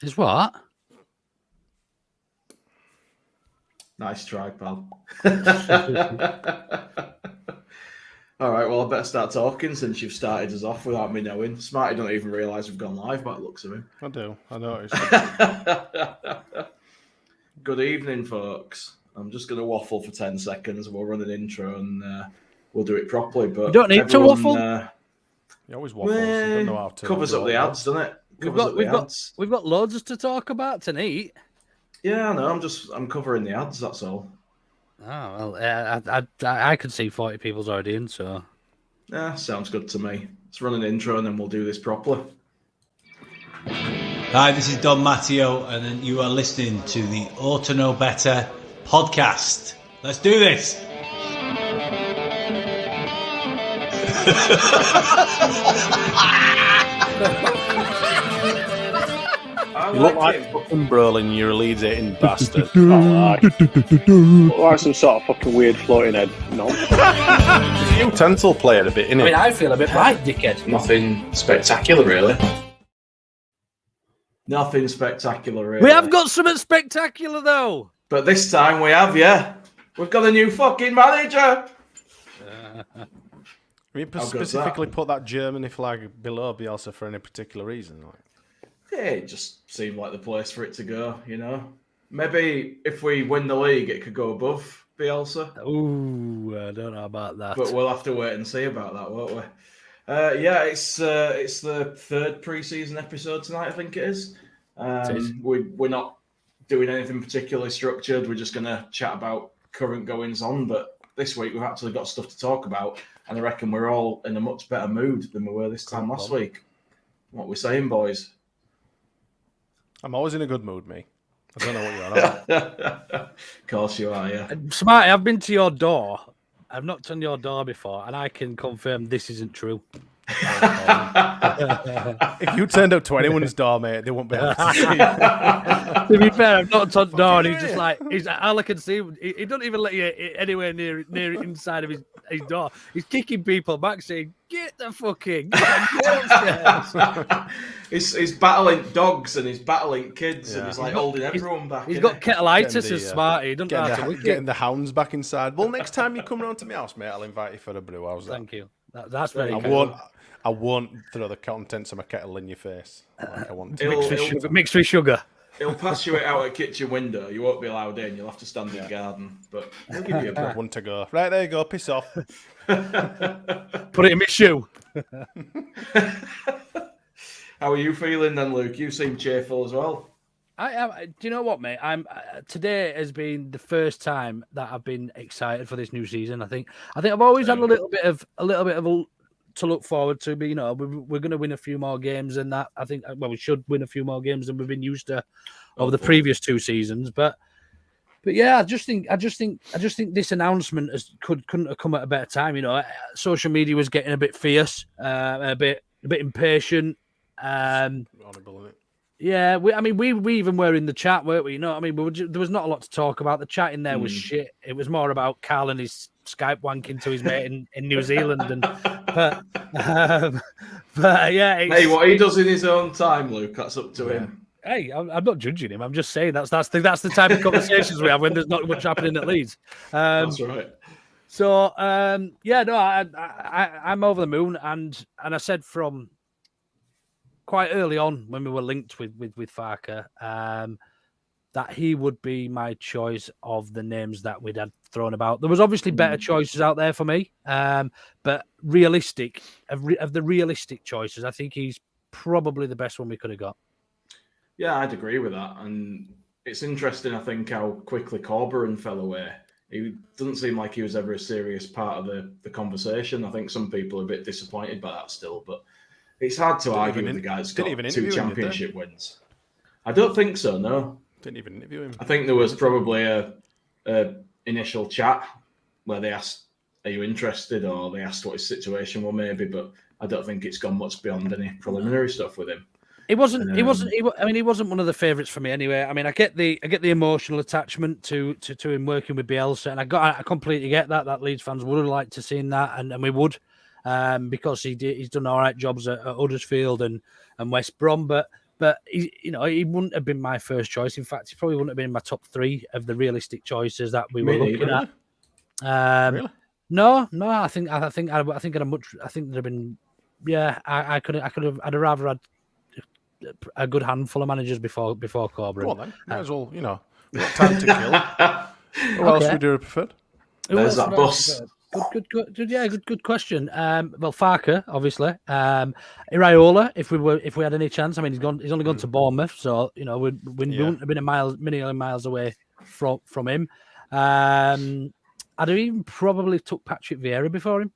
Is what? Nice try, pal. All right, well, I better start talking since you've started us off without me knowing. Smarty don't even realise we've gone live by the looks of him. I do. I noticed. Good evening, folks. I'm just going to waffle for 10 seconds. We'll run an intro and we'll do it properly. But you don't need to waffle. You always waffle. You don't know how to. Covers up the ads, doesn't it? We've got loads to talk about tonight. Yeah, I know. I'm covering the ads. That's all. Oh well, I could see 40 people's already in. So yeah, sounds good to me. Let's run an intro and then we'll do this properly. Hi, this is Don Matteo, and then you are listening to the Orta Know Better podcast. Let's do this. You look like fucking Brolin, you're a Leeds hating bastard. Look like some sort of fucking weird floating head. No. He's a utensil player a bit, innit? I mean, I feel a bit right, dickhead. Nothing spectacular, really. Nothing spectacular, really. We have got something spectacular, though. But this time we have, yeah. We've got a new fucking manager. You specifically put that Germany flag below Bielsa for any particular reason? Like? Yeah, it just seemed like the place for it to go, you know. Maybe if we win the league, it could go above Bielsa. Ooh, I don't know about that. But we'll have to wait and see about that, won't we? Yeah, it's the third pre-season episode tonight, I think it is. We're not doing anything particularly structured. We're just going to chat about current goings on. But this week we've actually got stuff to talk about, and I reckon we're all in a much better mood than we were this time last week. What we're saying, boys? I'm always in a good mood, me. I don't know what you're on about. Of course you are, yeah. Smarty, I've been to your door. I've knocked on your door before, and I can confirm this isn't true. If you turned up to anyone's door, mate, they won't be able to see. To be fair, I've knocked on the door, and he's just like, all I can see. He don't even let you anywhere near inside of his door. He's kicking people back, saying, "Get the fucking He's battling dogs and he's battling kids, and he's like holding everyone back. He's got kettle-itis as Smarty. He doesn't know how to wick getting the hounds back inside. Well, next time you come round to my house, mate, I'll invite you for a brew. How's that? Thank you. That's very kind. I won't throw the contents of my kettle in your face. Like I want to. Mixed with sugar. He'll pass you it out a kitchen window. You won't be allowed in. You'll have to stand in the garden. But he'll give you a break. One to go. Right, there you go. Piss off. Put it in my shoe. How are you feeling then, Luke? You seem cheerful as well. Do you know what, mate? Today has been the first time that I've been excited for this new season. I think I've always had a little bit of to look forward to. But you know, we're going to win a few more games, and that I think we should win a few more games than we've been used to over the previous two seasons. But yeah, I just think this announcement couldn't have come at a better time. You know, social media was getting a bit fierce, a bit impatient. Honourable, isn't it? Yeah, we even were in the chat, weren't we? You know what I mean? There was not a lot to talk about. The chat in there was shit. It was more about Carl and his Skype wanking to his mate in New Zealand. But yeah. Hey, what he does in his own time, Luke, that's up to him. Hey, I'm not judging him. I'm just saying that's the type of conversations we have when there's not much happening at Leeds. That's right. So yeah, no, I'm over the moon, and I said from quite early on when we were linked with Farker, that he would be my choice of the names that we'd had thrown about. There was obviously better choices out there for me, but realistic of the realistic choices, I think he's probably the best one we could have got. Yeah, I'd agree with that. And it's interesting, I think, how quickly Corberan fell away. He doesn't seem like he was ever a serious part of the conversation. I think some people are a bit disappointed by that still, but it's hard to argue with the guy that's got 2 championship wins. I don't think so, no. Didn't even interview him. I think there was probably a initial chat where they asked, "Are you interested?" or they asked what his situation was, maybe. But I don't think it's gone much beyond any preliminary stuff with him. He wasn't one of the favourites for me anyway. I mean, I get the emotional attachment to him working with Bielsa, and I completely get that Leeds fans would have liked to seen that, and we would, because he's done all right jobs at Huddersfield and West Brom. But But he wouldn't have been my first choice. In fact, he probably wouldn't have been in my top 3 of the realistic choices that we were looking at. Really? No. I think there'd have been. Yeah, I'd have rather had a good handful of managers before Corbyn. Go on then. Might as well, we've got time to kill. Who else would you have preferred? There's that bus. Good question. Well, Farker, obviously. Iraola, if we had any chance. I mean, he's only gone to Bournemouth, so we wouldn't have been many miles away from him. I'd have even probably took Patrick Vieira before him.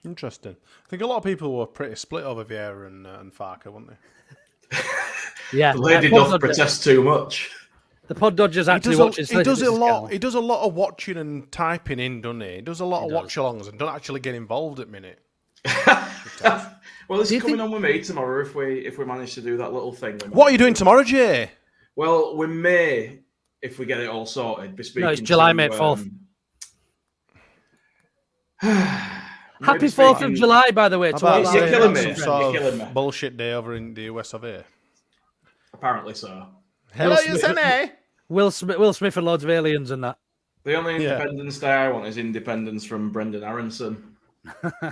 Interesting. I think a lot of people were pretty split over Vieira and Farker, weren't they? Yeah, the lady doth protest too much. The pod dodgers actually watches. He does a lot. He does a lot of watching and typing in, doesn't he? He does a lot of watch-alongs and don't actually get involved at minute. Well, this is coming on with me tomorrow if we manage to do that little thing. What are you doing tomorrow, Jay? Well, we may, if we get it all sorted, be speaking. No, it's July 4th. Happy 4th of July, by the way. You're killing me. Some sort of bullshit day over in the US of A. Apparently so. Hello, USA. Will Smith and loads of aliens and that. The only Independence Day I want is independence from Brendan Aronson.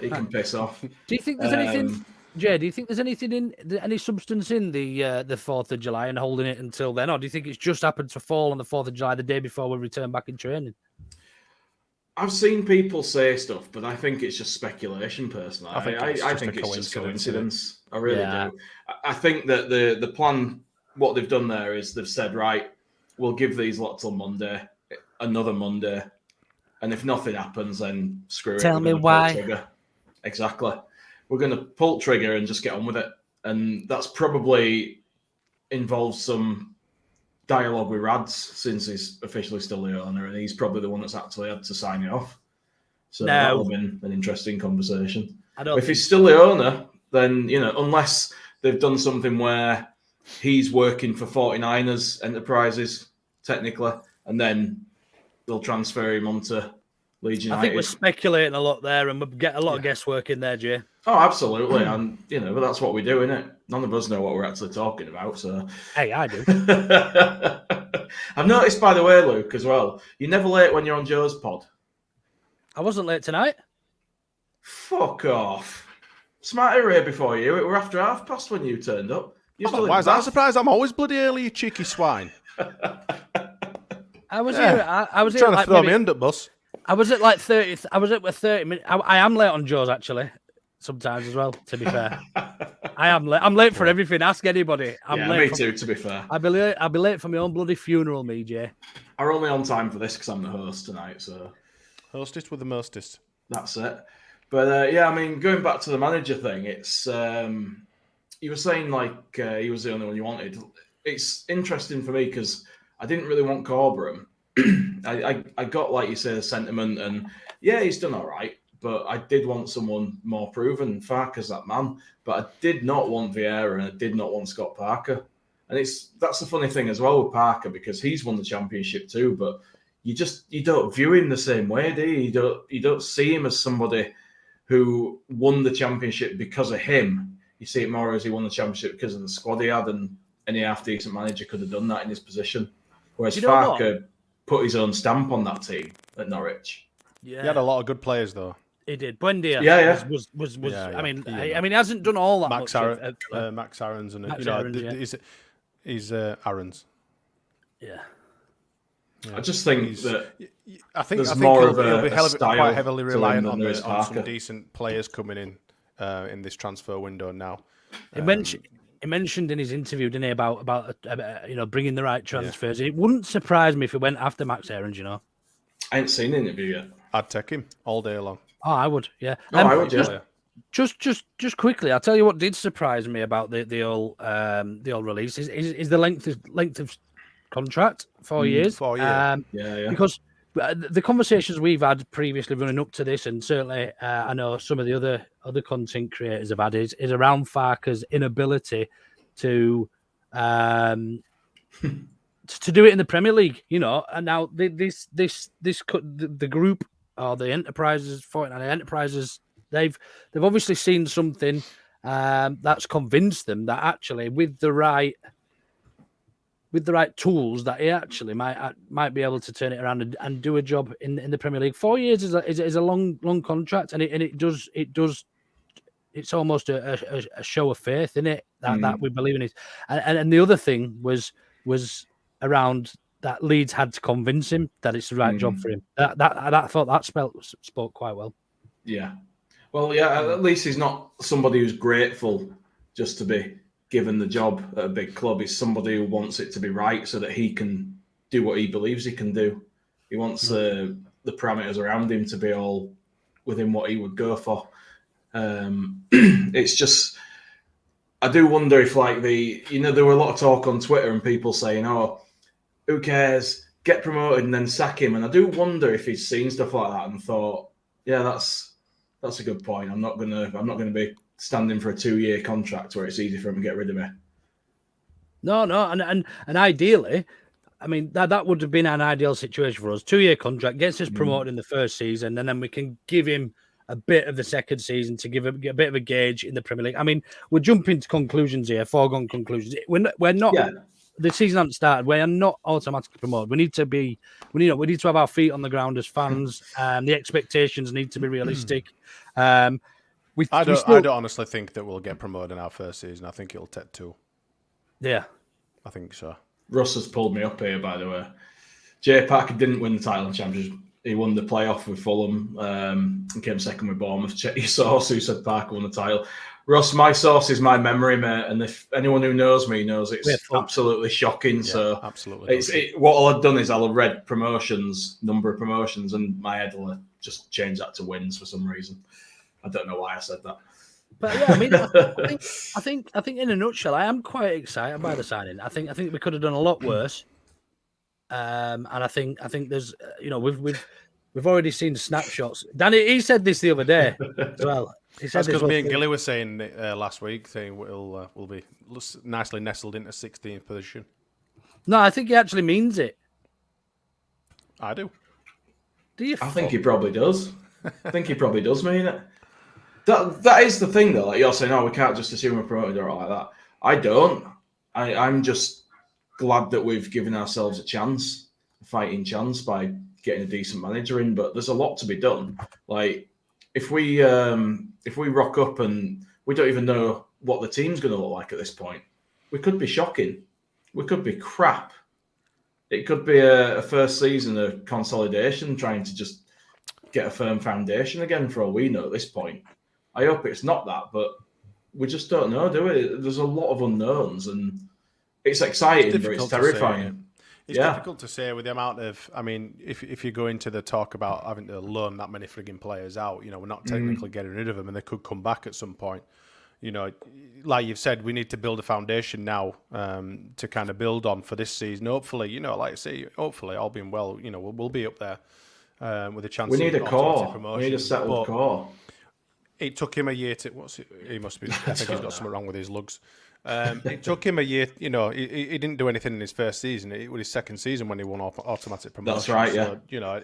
He can piss off. Do you think there's anything, Jay? Do you think there's any substance in the 4th of July and holding it until then, or do you think it's just happened to fall on the 4th of July, the day before we return back in training? I've seen people say stuff, but I think it's just speculation. Personally, I think it's just coincidence. I really do. I think that the plan, what they've done there is they've said, right, we'll give these lots till Monday, another Monday, and if nothing happens, then screw it. Tell me why. Exactly. We're going to pull trigger and just get on with it, and that's probably involves some dialogue with Rads since he's officially still the owner, and he's probably the one that's actually had to sign it off. So that'll have been an interesting conversation. If he's still the owner, then unless they've done something where he's working for 49ers Enterprises technically, and then they'll transfer him onto Leeds United. I think we're speculating a lot there, and we'll get a lot of guesswork in there, Jay. Oh, absolutely, and but that's what we do, innit? None of us know what we're actually talking about, so. Hey, I do. I've noticed, by the way, Luke, as well, you're never late when you're on Joe's pod. I wasn't late tonight. Fuck off. Smarty were here before you. It were after past when you turned up. Why is that a surprise? I'm always bloody early, you cheeky swine. I was here. I was trying here to throw me under the bus. I was at like 30. I was at 30 minutes. I am late on Joe's actually. Sometimes as well, to be fair. I am late. I'm late for everything. Ask anybody. Me too, to be fair. I'll be late for my own bloody funeral, me, Jay. I'm only on time for this because I'm the host tonight, so. Hostess with the mostest. That's it. But, going back to the manager thing, it's... you were saying, he was the only one you wanted. It's interesting for me because I didn't really want Corbyn. I got, like you say, the sentiment, and, he's done all right. But I did want someone more proven. Farker's that man. But I did not want Vieira and I did not want Scott Parker. And that's the funny thing as well with Parker because he's won the championship too. But you don't view him the same way, do you? You don't see him as somebody who won the championship because of him. You see it more as he won the championship because of the squad he had, and any half-decent manager could have done that in his position. Whereas Farker put his own stamp on that team at Norwich. Yeah, he had a lot of good players though. He did. Buendia was I mean, he hasn't done all that Max much. Max Aarons and Max Aarons, he's Aarons. Yeah. I just think that I think more he'll be quite heavily reliant on some decent players coming in this transfer window now. He mentioned in his interview, didn't he, about bringing the right transfers. It wouldn't surprise me if he went after Max Aarons. I ain't seen the interview yet. I'd take him all day long. Oh, I would, yeah. I would, yeah. Just quickly, I'll tell you what did surprise me about the old release is the length of contract, 4 years. 4 years. Because the conversations we've had previously running up to this, and certainly I know some of the other content creators have had is around Farker's inability to do it in the Premier League, And now the group or the enterprises, 49 enterprises, they've obviously seen something that's convinced them that actually with the right tools that he actually might be able to turn it around and do a job in the Premier League. 4 years is a long contract, and it does it's almost a show of faith in it that we believe in it. And the other thing was around that Leeds had to convince him that it's the right job for him. I thought that spoke quite well. Yeah. Well, yeah, at least he's not somebody who's grateful just to be given the job at a big club. He's somebody who wants it to be right so that he can do what he believes he can do. He wants the parameters around him to be all within what he would go for. It's just, I do wonder if there were a lot of talk on Twitter and people saying, "Oh, who cares? Get promoted and then sack him." And I do wonder if he's seen stuff like that and thought, "Yeah, that's a good point. I'm not gonna be standing for a 2-year contract where it's easy for him to get rid of me." No, and ideally, I mean that would have been an ideal situation for us. 2-year contract gets us promoted in the first season, and then we can give him a bit of the second season to give a bit of a gauge in the Premier League. I mean, we're jumping to conclusions here, foregone conclusions. We're not. Yeah. The season hasn't started. We are not automatically promoted. We need to have our feet on the ground as fans. The expectations need to be realistic. I don't honestly think that we'll get promoted in our first season. I think it'll take 2. Yeah, I think so. Russ has pulled me up here, by the way. Jay Parker didn't win the title in Championship. He won the playoff with Fulham and came second with Bournemouth. Check your source who said Parker won the title. Russ, my source is my memory, mate. And if anyone who knows me knows it's absolutely shocking. Yeah, so absolutely, what I'll have done is I'll have read number of promotions, and my head will just change that to wins for some reason. I don't know why I said that. But yeah, I mean, I think in a nutshell, I am quite excited by the signing. I think we could have done a lot worse. And I think there's we've already seen snapshots. Danny, he said this the other day as well. That's because me and Gilly were saying last week, saying we'll be nicely nestled into 16th position. No, I think he actually means it. I do. Do you? I think he probably does. I think he probably does mean it. That is the thing, though. Like you're saying, "Oh, we can't just assume we're promoted or like that." I don't. I'm just glad that we've given ourselves a fighting chance by getting a decent manager in. But there's a lot to be done. Like if we rock up and we don't even know what the team's going to look like at this point, we could be shocking. We could be crap. It could be a first season of consolidation, trying to just get a firm foundation again for all we know at this point. I hope it's not that, but we just don't know, do we? There's a lot of unknowns, and it's exciting, but it's terrifying. It's difficult to say with the amount of, I mean, if you go into the talk about having to loan that many frigging players out, we're not technically getting rid of them, and they could come back at some point. Like you've said, we need to build a foundation now to kind of build on for this season. Hopefully, like I say, hopefully, all being well, we'll be up there with a chance. We need a core. We need a settled core. It took him a year to. He must be. I think he's got something wrong with his lugs. It took him a year. He didn't do anything in his first season. It was his second season when he won automatic promotion. That's right. Yeah. So,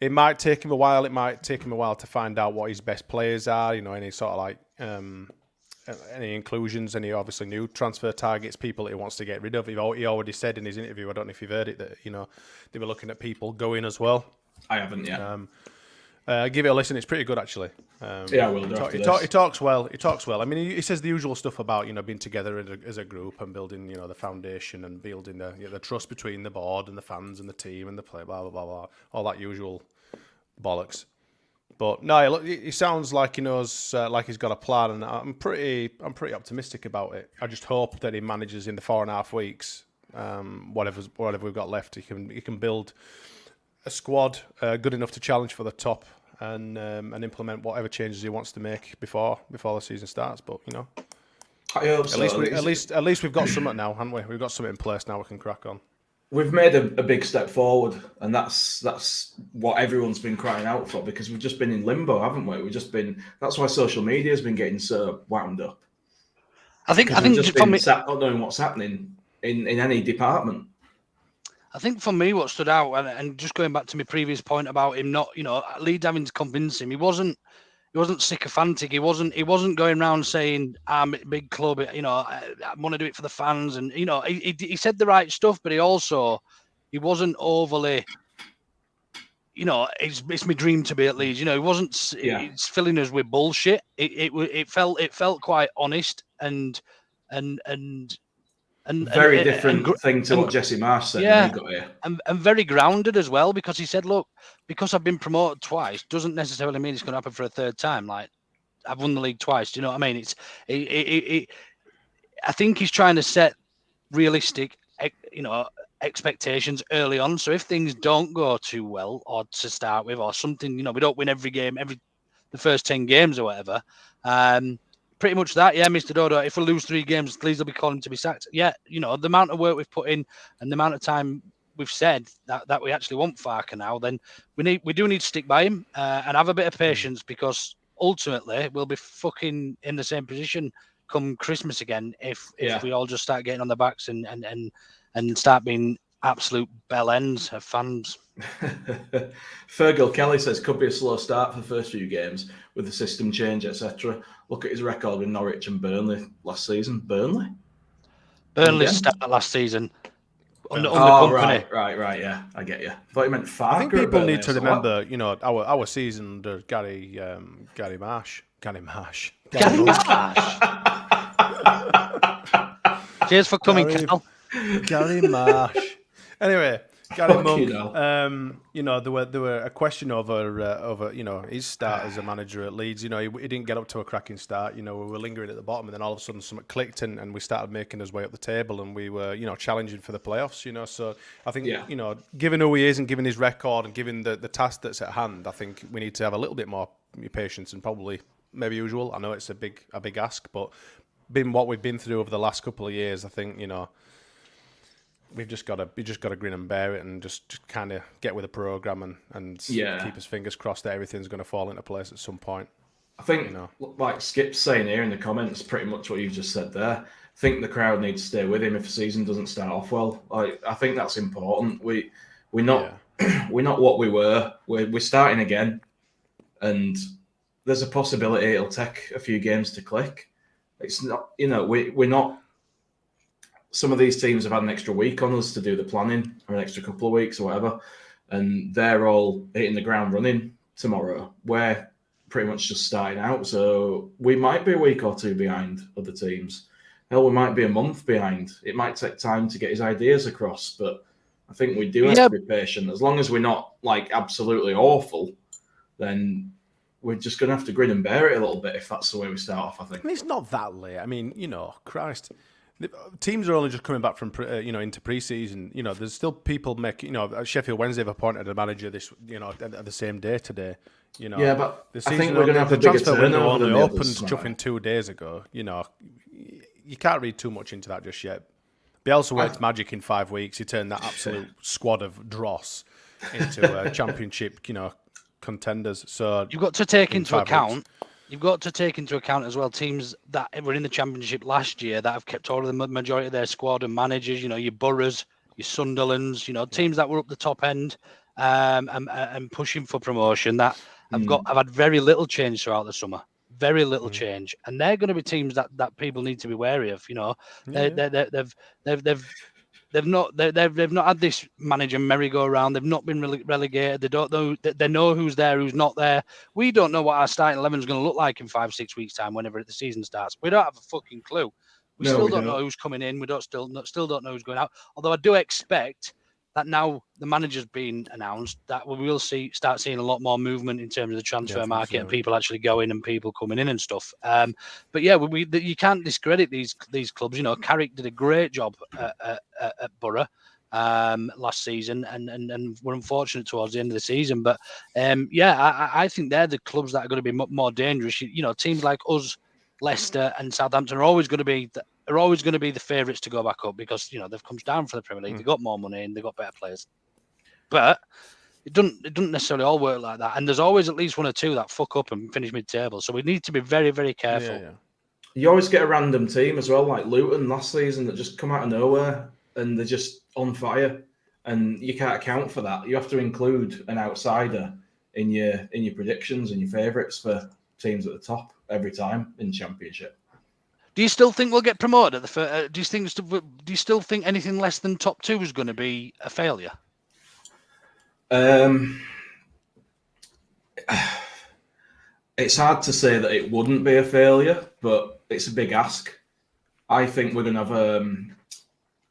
it might take him a while. It might take him a while to find out what his best players are. Any sort of like any inclusions, any obviously new transfer targets, people that he wants to get rid of. He already said in his interview, I don't know if you've heard it, that they were looking at people going as well. I haven't yet. Give it a listen. It's pretty good, actually. Yeah, I will do. He talks well. I mean, he says the usual stuff about being together as a group and building the foundation and building the trust between the board and the fans and the team and the play, blah blah blah blah, all that usual bollocks. But no, he sounds like he knows, like he's got a plan, and I'm pretty optimistic about it. I just hope that he manages in the 4.5 weeks, whatever we've got left, he can build a squad good enough to challenge for the top and implement whatever changes he wants to make before the season starts. But I hope so. At least we've got something now, haven't we? We've got something in place now. We can crack on. We've made a big step forward, and that's what everyone's been crying out for, because we've just been in limbo, haven't we? That's why social media has been getting so wound up. I think just been sat not knowing what's happening in any department. I think for me, what stood out, and just going back to my previous point about him not, Leeds having to convince him, he wasn't sycophantic. He wasn't going around saying, "I'm a big club. I want to do it for the fans." And he said the right stuff, but he wasn't overly. It's my dream to be at Leeds. He wasn't. It's filling us with bullshit. It felt quite honest and very different thing to what Jesse Marsh said when he got here. And very grounded as well, because he said, look, because I've been promoted twice doesn't necessarily mean it's going to happen for a third time. Like, I've won the league twice. Do you know what I mean? I think he's trying to set realistic, expectations early on. So if things don't go too well, or to start with, or something, we don't win every game, the first 10 games or whatever, pretty much that, Mr. Dodo. If we lose 3 games, Leeds will be calling to be sacked. Yeah, the amount of work we've put in and the amount of time we've said that we actually want Farking now, then we do need to stick by him and have a bit of patience, because ultimately we'll be fucking in the same position come Christmas again if we all just start getting on the backs and start being absolute bell ends of fans. Fergal Kelly says could be a slow start for the first few games with the system change, etc. Look at his record with Norwich and Burnley last season. Burnley started last season under company. Right, yeah, I get you. Thought you meant Farker. I think people need to remember, our season under Gary Marsh. Cheers for coming, Cal. Gary Marsh. Anyway, Gary Monk. There were a question over his start as a manager at Leeds. He didn't get up to a cracking start. We were lingering at the bottom, and then all of a sudden something clicked, and we started making his way up the table, and we were challenging for the playoffs. So I think given who he is and given his record and given the task that's at hand, I think we need to have a little bit more patience and probably maybe usual. I know it's a big ask, but being what we've been through over the last couple of years, I think we've just got to grin and bear it, and just kind of get with the program and keep his fingers crossed that everything's going to fall into place at some point. I think, like Skip's saying here in the comments, pretty much what you've just said there. I think the crowd needs to stay with him if the season doesn't start off well. I think that's important. We're not what we were. We're starting again, and there's a possibility it'll take a few games to click. It's not, we're not. Some of these teams have had an extra week on us to do the planning, or an extra couple of weeks or whatever, and they're all hitting the ground running tomorrow. We're pretty much just starting out, so we might be a week or two behind other teams. Hell, we might be a month behind. It might take time to get his ideas across, but I think we do have to be patient. As long as we're not like absolutely awful, then we're just going to have to grin and bear it a little bit if that's the way we start off, I think. It's not that late. I mean, Christ. Teams are only just coming back from into pre-season. There's still people Sheffield Wednesday have appointed a manager this at the same day today. But I think we're going to have a bigger turnover than the others. Chuffing 2 days ago. You can't read too much into that just yet. Bielsa worked magic in 5 weeks. He turned that absolute squad of dross into championship contenders. So you've got to take into account. You've got to take into account as well teams that were in the Championship last year that have kept all of the majority of their squad and managers. Your Boroughs, your Sunderlands. Teams that were up the top end and pushing for promotion that have had very little change throughout the summer. Very little change, and they're going to be teams that people need to be wary of. They've not had this manager merry-go-round. They've not been relegated. They don't know. They know who's there, who's not there. We don't know what our starting 11 is going to look like in 5-6 weeks' time. Whenever the season starts, we don't have a fucking clue. We still don't know who's coming in. We still don't know who's going out. Although I do expect that now the manager's been announced, that we will start seeing a lot more movement in terms of the transfer market and people actually going and people coming in and stuff. But yeah, you can't discredit these clubs. Carrick did a great job at Borough last season, and we're unfortunate towards the end of the season. But I think they're the clubs that are going to be more dangerous. Teams like us, Leicester, and Southampton are always going to be the favourites to go back up because they've come down from the Premier League. They've got more money and they've got better players. But it doesn't necessarily all work like that. And there's always at least one or two that fuck up and finish mid-table. So we need to be very, very careful. Yeah. You always get a random team as well, like Luton last season, that just come out of nowhere and they're just on fire. And you can't account for that. You have to include an outsider in your predictions and your favourites for teams at the top every time in Championship. Do you still think we'll get promoted at the first? Do you still think anything less than top 2 is going to be a failure? It's hard to say that it wouldn't be a failure, but it's a big ask. I think we're going to have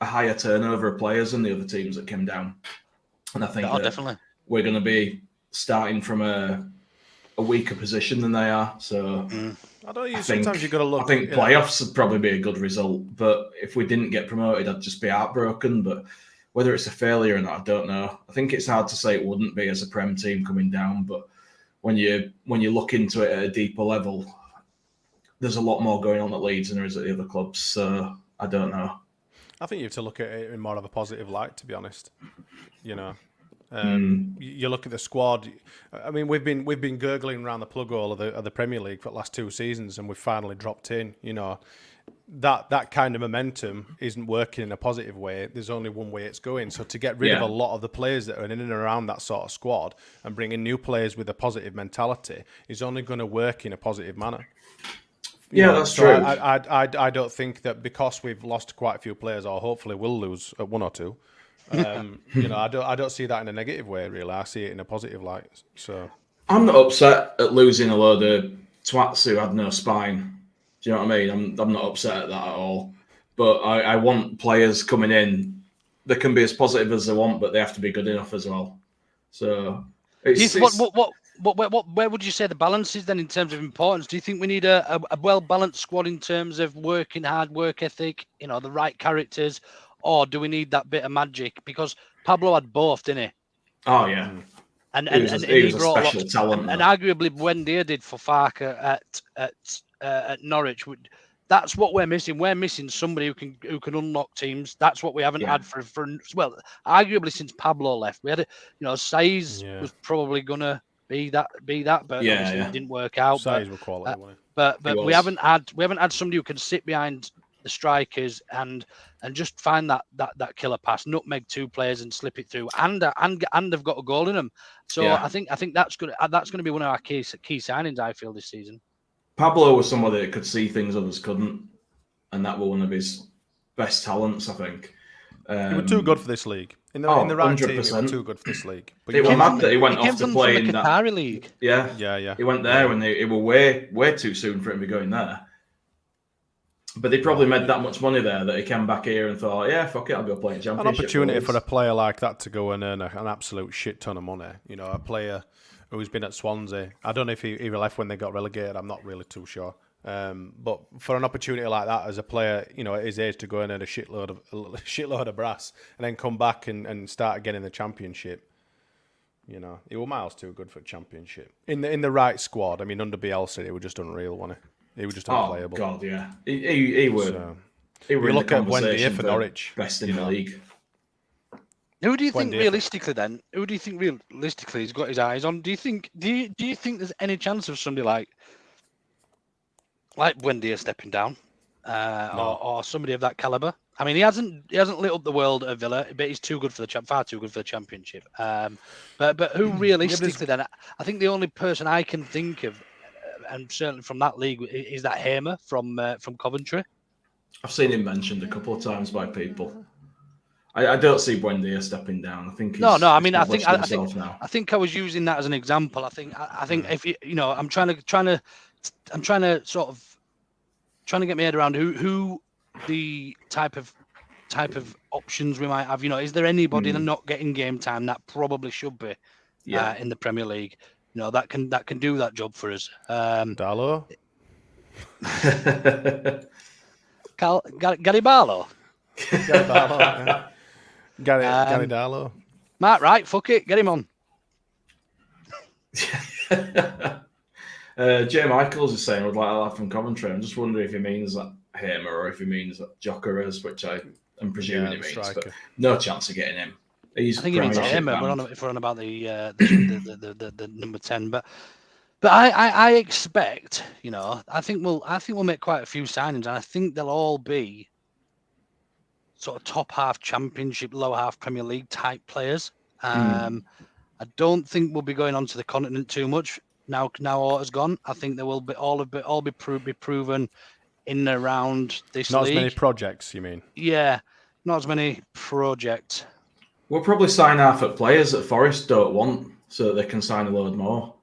a higher turnover of players than the other teams that came down, and I think definitely we're going to be starting from a weaker position than they are. So. I don't know. Sometimes you've got to look. I think playoffs would probably be a good result, but if we didn't get promoted, I'd just be heartbroken. But whether it's a failure or not, I don't know. I think it's hard to say it wouldn't be as a Prem team coming down, but when you look into it at a deeper level, there's a lot more going on at Leeds than there is at the other clubs. So I don't know. I think you have to look at it in more of a positive light, to be honest. You look at the squad. I mean, we've been gurgling around the plug hole of the Premier League for the last 2 seasons, and we've finally dropped in. That kind of momentum isn't working in a positive way. There's only one way it's going. So to get rid of a lot of the players that are in and around that sort of squad and bring in new players with a positive mentality is only going to work in a positive manner. That's true. I don't think that because we've lost quite a few players, or hopefully we'll lose 1 or 2. I don't see that in a negative way, really. I see it in a positive light. So I'm not upset at losing a load of twats who had no spine. Do you know what I mean? I'm not upset at that at all. But I want players coming in that can be as positive as they want, but they have to be good enough as well. So where would you say the balance is then in terms of importance? Do you think we need a well-balanced squad in terms of working hard, work ethic, the right characters? Or do we need that bit of magic? Because Pablo had both, didn't he? Oh, yeah. And he was a special talent. And arguably Buendia did for Farker at Norwich. That's what we're missing. We're missing somebody who can unlock teams. That's what we haven't had for arguably since Pablo left. We had Saiz was probably gonna be that, but obviously it didn't work out. Saiz were quality, wasn't but we haven't had somebody who can sit behind the strikers and just find that killer pass, nutmeg 2 players and slip it through, and have got a goal in them. So I think that's gonna be one of our key signings, I feel, this season. Pablo was somebody that could see things others couldn't, and that was one of his best talents, I think. He was too good for this league. In the right 100%. Team, he was too good for this league. But it was mad that he went off to play in that Qatari league. Yeah. He went there when it were way too soon for him to be going there. But they probably made that much money there that he came back here and thought, yeah, fuck it, I'll go play in Championship. An opportunity for a player like that to go and earn an absolute shit ton of money. A player who's been at Swansea. I don't know if he left when they got relegated. I'm not really too sure. But for an opportunity like that as a player, at his age, to go and earn a shitload of brass and then come back and start again in the Championship, he was miles too good for a Championship. In the right squad. I mean, under Bielsa, he was just unreal, wasn't he? He was just unplayable. Oh God, yeah. He would. So, you look at Buendia for Norwich, best in the league. Who do you think realistically then? Who do you think realistically he's got his eyes on? Do you think there's any chance of somebody like Buendia stepping down, or somebody of that caliber? I mean, he hasn't lit up the world at Villa, but he's too good for far too good for the Championship. But who realistically then? I think the only person I can think of, and certainly from that league, is that Hamer from Coventry. I've seen him mentioned a couple of times by people. I don't see Buendia stepping down. I think I mean, I think I was using that as an example. I think if I'm trying to sort of get my head around who the type of options we might have. Is there anybody that's not getting game time that probably should be in the Premier League? That can do that job for us. Darlow? Gary Barlow? Gary Darlow. Mark Wright, fuck it, get him on. Jay Michaels is saying, would like a lad from Coventry. I'm just wondering if he means that Hamer or if he means that Jokeres, which I am presuming he means. Striker. But no chance of getting him. I think he means Hamer. If we're on about the number 10, but I expect, I think we'll make quite a few signings, and I think they'll all be sort of top half Championship, lower half Premier League type players. I don't think we'll be going on to the continent too much. Now Orta's gone. I think there will be be proven in and around this Not league. as many projects, you mean? Yeah, not as many projects. We'll probably sign half at players that Forest don't want, so that they can sign a load more.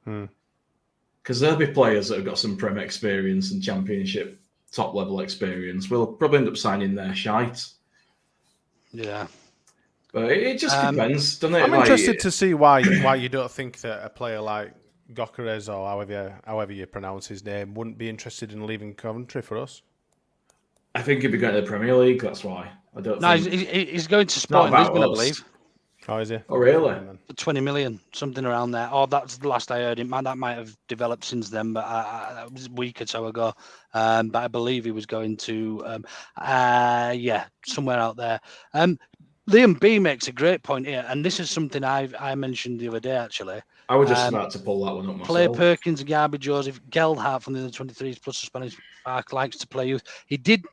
Because there'll be players that have got some Prem experience and Championship top level experience. We'll probably end up signing their shite. Yeah. But it just depends, doesn't it? I'm interested to see why you don't think that a player like Gyökeres, or however you pronounce his name, wouldn't be interested in leaving Coventry for us. I think he'd be going to the Premier League, that's why. I don't No, think... he's going to Sporting Lisbon, I believe. Oh, is he? Oh, really? 20 million, something around there. Oh, that's the last I heard. That might have developed since then, but that was a week or so ago. But I believe he was going to, somewhere out there. Liam B makes a great point here, and this is something I mentioned the other day, actually. I was just about to pull that one up myself. Play Perkins, Garby, Joseph, Geldhart from the under 23s plus the Spanish Fark likes to play youth. He did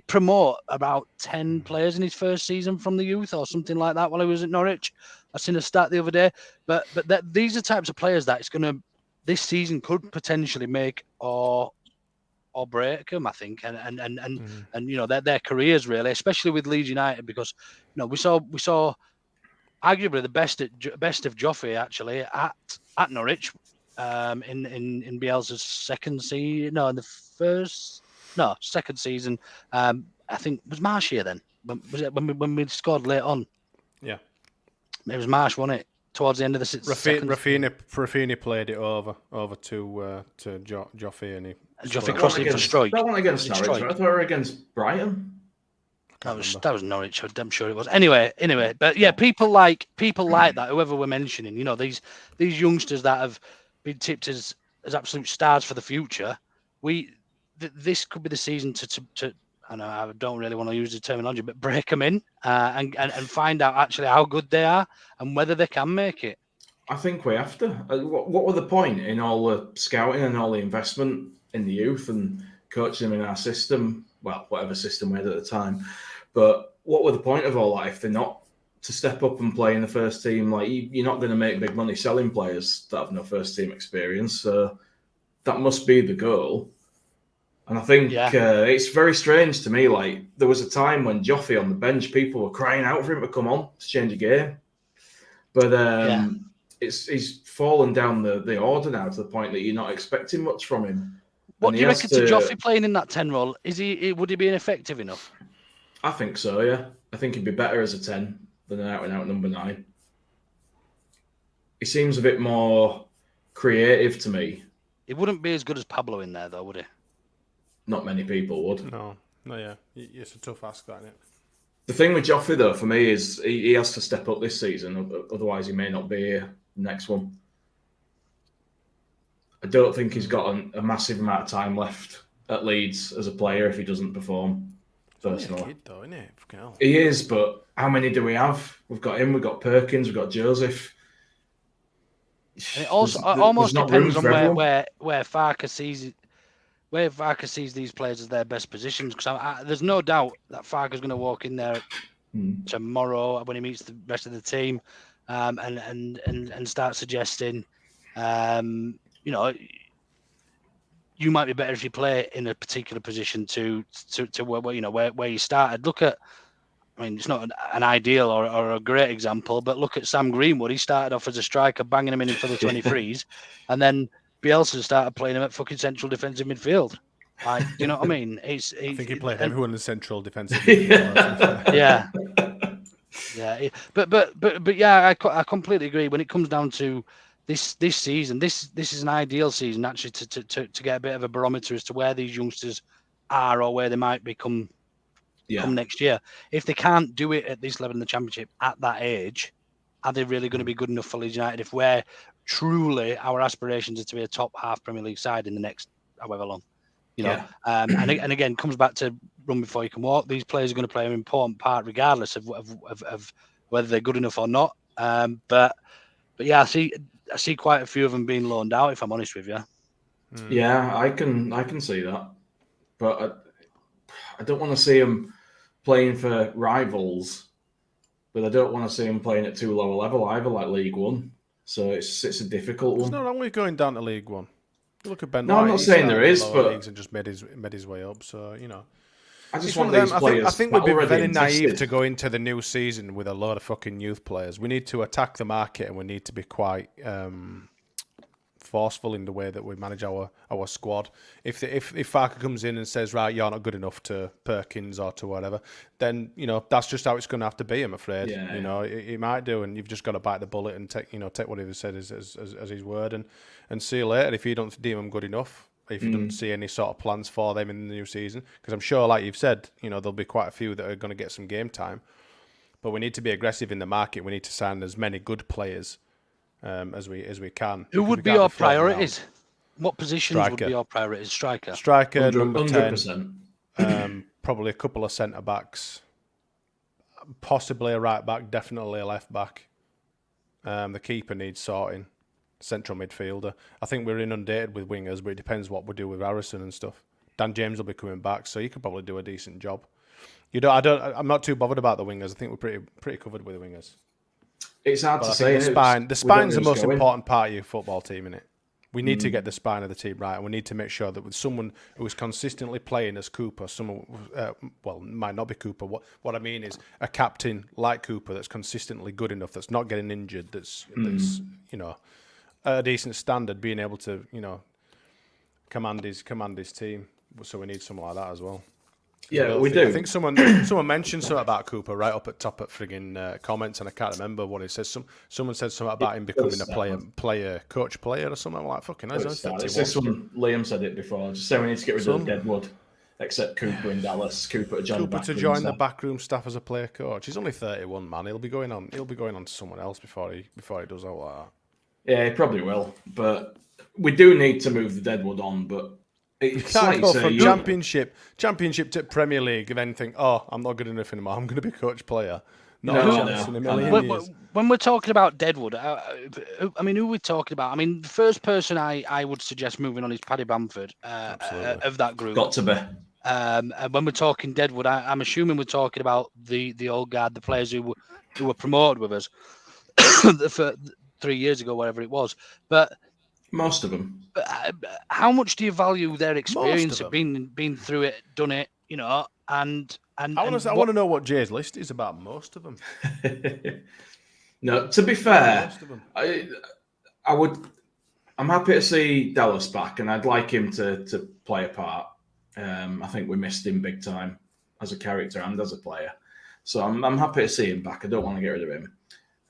promote about 10 players in his first season from the youth or something like that while he was at Norwich. I seen a stat the other day. But these are types of players that this season could potentially make or break them, I think, and you know their careers really, especially with Leeds United, because you know we saw arguably the best of Joffrey actually at Norwich in Bielsa's second season. I think it was Marsh here then. Was it when we scored late on? Yeah, it was Marsh, wasn't it? Towards the end of the second. Rafinha played it over to Joffrey, and Joffrey crossed it for strike. That one against Norwich. I thought it were against Brighton. That was Norwich. I'm sure it was. Anyway, but yeah, people like that. Whoever we're mentioning, you know, these youngsters that have been tipped as absolute stars for the future. This could be the season to I know I don't really want to use the terminology, but break them in and find out actually how good they are and whether they can make it. I think we have to. What were the point in all the scouting and all the investment in the youth and coaching them in our system? Well, whatever system we had at the time. But what were the point of all that if they're not to step up and play in the first team? Like, you're not going to make big money selling players that have no first team experience. So that must be the goal. And I think it's very strange to me. Like, there was a time when Joffrey on the bench, people were crying out for him to come on to change a game. But he's fallen down the order now to the point that you're not expecting much from him. What do you reckon to Joffrey playing in that 10 role? Would he be ineffective enough? I think so, yeah. I think he'd be better as a 10 than an out-and-out number 9. He seems a bit more creative to me. He wouldn't be as good as Pablo in there, though, would he? Not many people would. No, yeah. It's a tough ask, that, isn't it? The thing with Joffrey, though, for me, is he has to step up this season. Otherwise, he may not be here next one. I don't think he's got a massive amount of time left at Leeds as a player if he doesn't perform. Personally, kid, though, isn't it? He is, but how many do we have? We've got him, we've got Perkins, we've got Joseph. And it also almost depends on where Farker sees these players as their best positions. Because there's no doubt that Farker's going to walk in there tomorrow when he meets the rest of the team, and start suggesting, you know, you might be better if you play in a particular position to where you know where you started. Look at, I mean, it's not an ideal or a great example, but look at Sam Greenwood. He started off as a striker, banging him in for the 23s, and then Bielsa started playing him at fucking central defensive midfield. Like, do you know what I mean? I think he played everyone in central defensive midfield. Yeah. But yeah, I completely agree. When it comes down to this season, this is an ideal season actually to get a bit of a barometer as to where these youngsters are or where they might become come next year. If they can't do it at this level in the Championship at that age, are they really going to be good enough for Leeds United if we're truly our aspirations are to be a top half Premier League side in the next however long? You know, and again, comes back to run before you can walk. These players are going to play an important part regardless of whether they're good enough or not. But yeah, I see quite a few of them being loaned out, if I'm honest with you. Yeah, I can see that. But I don't want to see them playing for rivals, but I don't want to see them playing at too low a level either, like League One. So it's a difficult There's one. no wrong with going down to League One. You look at Ben. No, I'm not saying there is, but leagues and just made his way up. So I just it's want one of these them. players. I think we'd be already very naive invested. to go into the new season with a lot of fucking youth players. We need to attack the market, and we need to be quite forceful in the way that we manage our squad. If Farker comes in and says, right, you're not good enough to Perkins or to whatever, then that's just how it's going to have to be. I'm afraid. Yeah. He might do, and you've just got to bite the bullet and take what he said as his word, and see you later if you don't deem him good enough. If you don't see any sort of plans for them in the new season, because I'm sure, like you've said, there'll be quite a few that are going to get some game time. But we need to be aggressive in the market. We need to sign as many good players as we can. Who would be our priorities? What positions would be our priorities? Striker, number 100%. 10, probably a couple of centre backs, possibly a right back, definitely a left back. The keeper needs sorting. Central midfielder. I think we're inundated with wingers, but it depends what we do with Harrison and stuff. Dan James will be coming back, so he could probably do a decent job. I'm not too bothered about the wingers. I think we're pretty covered with the wingers. It's hard to say. The spine's the most important part of your football team, innit? We need to get the spine of the team right, and we need to make sure that with someone who is consistently playing as Cooper, might not be Cooper. What I mean is a captain like Cooper that's consistently good enough, that's not getting injured, that's a decent standard, being able to command his team. So we need someone like that as well. Yeah, we do. I think someone mentioned something about Cooper right up at top at frigging comments, and I can't remember what he says. Someone said something about him becoming a coach player or something. I'm like, fucking hell. It's this one. Liam said it before. Just say we need to get rid of Deadwood, except Cooper in Dallas. Cooper to join the backroom staff as a player coach. He's only 31, man. He'll be going on to someone else before he does all that. Yeah, he probably will. But we do need to move the Deadwood on. But you can't go from championship to Premier League and then think, oh, I'm not good enough anymore. I'm going to be coach player. When we're talking about Deadwood, I mean, who are we talking about? I mean, the first person I would suggest moving on is Paddy Bamford of that group. Got to be. And when we're talking Deadwood, I'm assuming we're talking about the old guard, the players who were promoted with us for 3 years ago, whatever it was. But most of them. How much do you value their experience of being through it, done it, And I want to know what Jay's list is about most of them. No, to be fair, I'm happy to see Dallas back, and I'd like him to play a part. I think we missed him big time as a character and as a player. So I'm happy to see him back. I don't want to get rid of him.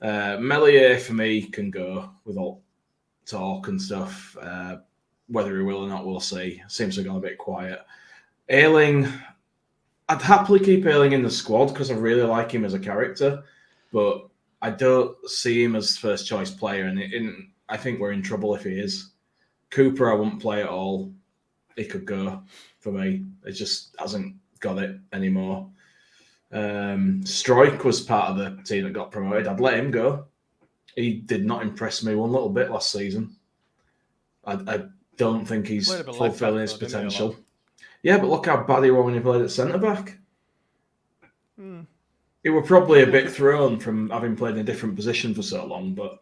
Melier for me can go with all talk and stuff. Whether he will or not, we'll see. Seems to have gone a bit quiet. Ayling, I'd happily keep Ayling in the squad because I really like him as a character, but I don't see him as first choice player, and I think we're in trouble if he is. Cooper, I wouldn't play at all. He could go for me. It just hasn't got it anymore. Stroik was part of the team that got promoted. I'd let him go. He did not impress me one little bit last season. I don't think he's fulfilling his potential. Yeah, but look how bad he was when he played at centre-back. He were probably a bit thrown from having played in a different position for so long, but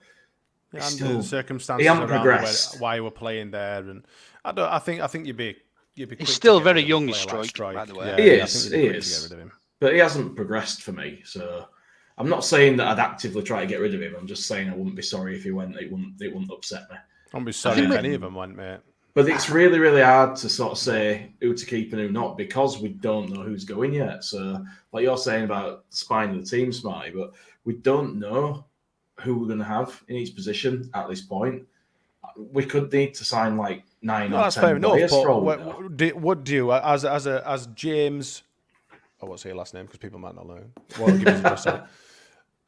the circumstances around why you were playing there, and I think you'd be. He's still very young, Stroik, by the way. Yeah, he is. But he hasn't progressed for me, so I'm not saying that I'd actively try to get rid of him. I'm just saying I wouldn't be sorry if he went. It wouldn't upset me. I wouldn't be sorry if any of them went, mate. But it's really, really hard to sort of say who to keep and who not because we don't know who's going yet. So, like you're saying about the spine of the team, Smarty, but we don't know who we're going to have in each position at this point. We could need to sign like 9 or 10 players for all we know. What do you, as James, I won't say your last name because people might not know. Well, give us a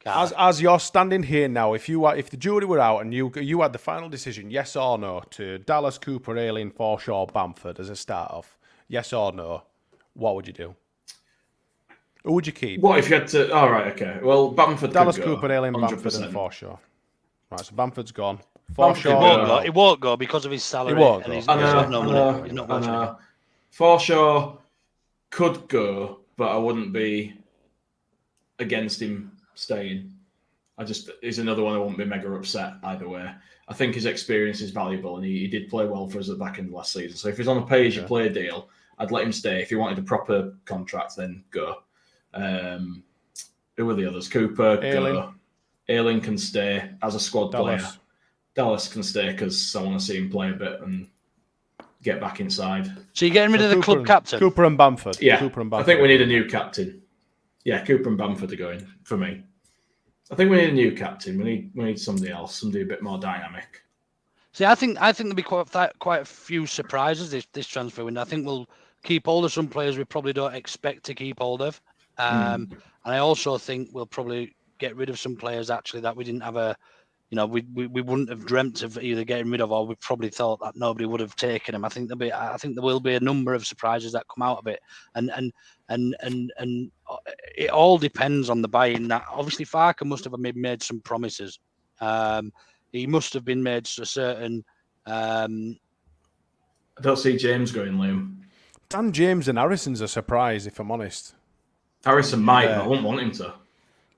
As you're standing here now, if the jury were out and you had the final decision, yes or no, to Dallas, Cooper, Ayling, Forshaw, Bamford as a start off, yes or no, what would you do? Who would you keep? What if you had to? All right, okay. Well, Bamford, Dallas, could go, Cooper, Ayling, 100%. Bamford, and Forshaw. Right, so Bamford's gone. Forshaw, he won't go because of his salary. He won't go. He's not watching. Forshaw could go, but I wouldn't be against him staying. He's another one I won't be mega upset either way. I think his experience is valuable, and he did play well for us at the back end of last season. So if he's on a pay-as-you-play deal, I'd let him stay. If he wanted a proper contract, then go. Who are the others? Cooper, go. Ayling can stay as a squad player. Dallas can stay because I want to see him play a bit and get back inside. So you're getting rid of the club captain? Cooper and Bamford. Yeah, Cooper and Bamford. I think we need a new captain. Yeah, Cooper and Bamford are going for me. I think we need a new captain. We need somebody else, somebody a bit more dynamic. See, I think there'll be quite a few surprises this transfer window. I think we'll keep hold of some players we probably don't expect to keep hold of, and I also think we'll probably get rid of some players actually that we didn't have we wouldn't have dreamt of either getting rid of, or we probably thought that nobody would have taken them. I think there will be a number of surprises that come out of it, and it all depends on the buy-in. That obviously Farking must have made some promises. He must have been made to a certain. I don't see James going, Liam. Dan James and Harrison's a surprise, if I'm honest. Harrison might, but I wouldn't want him to.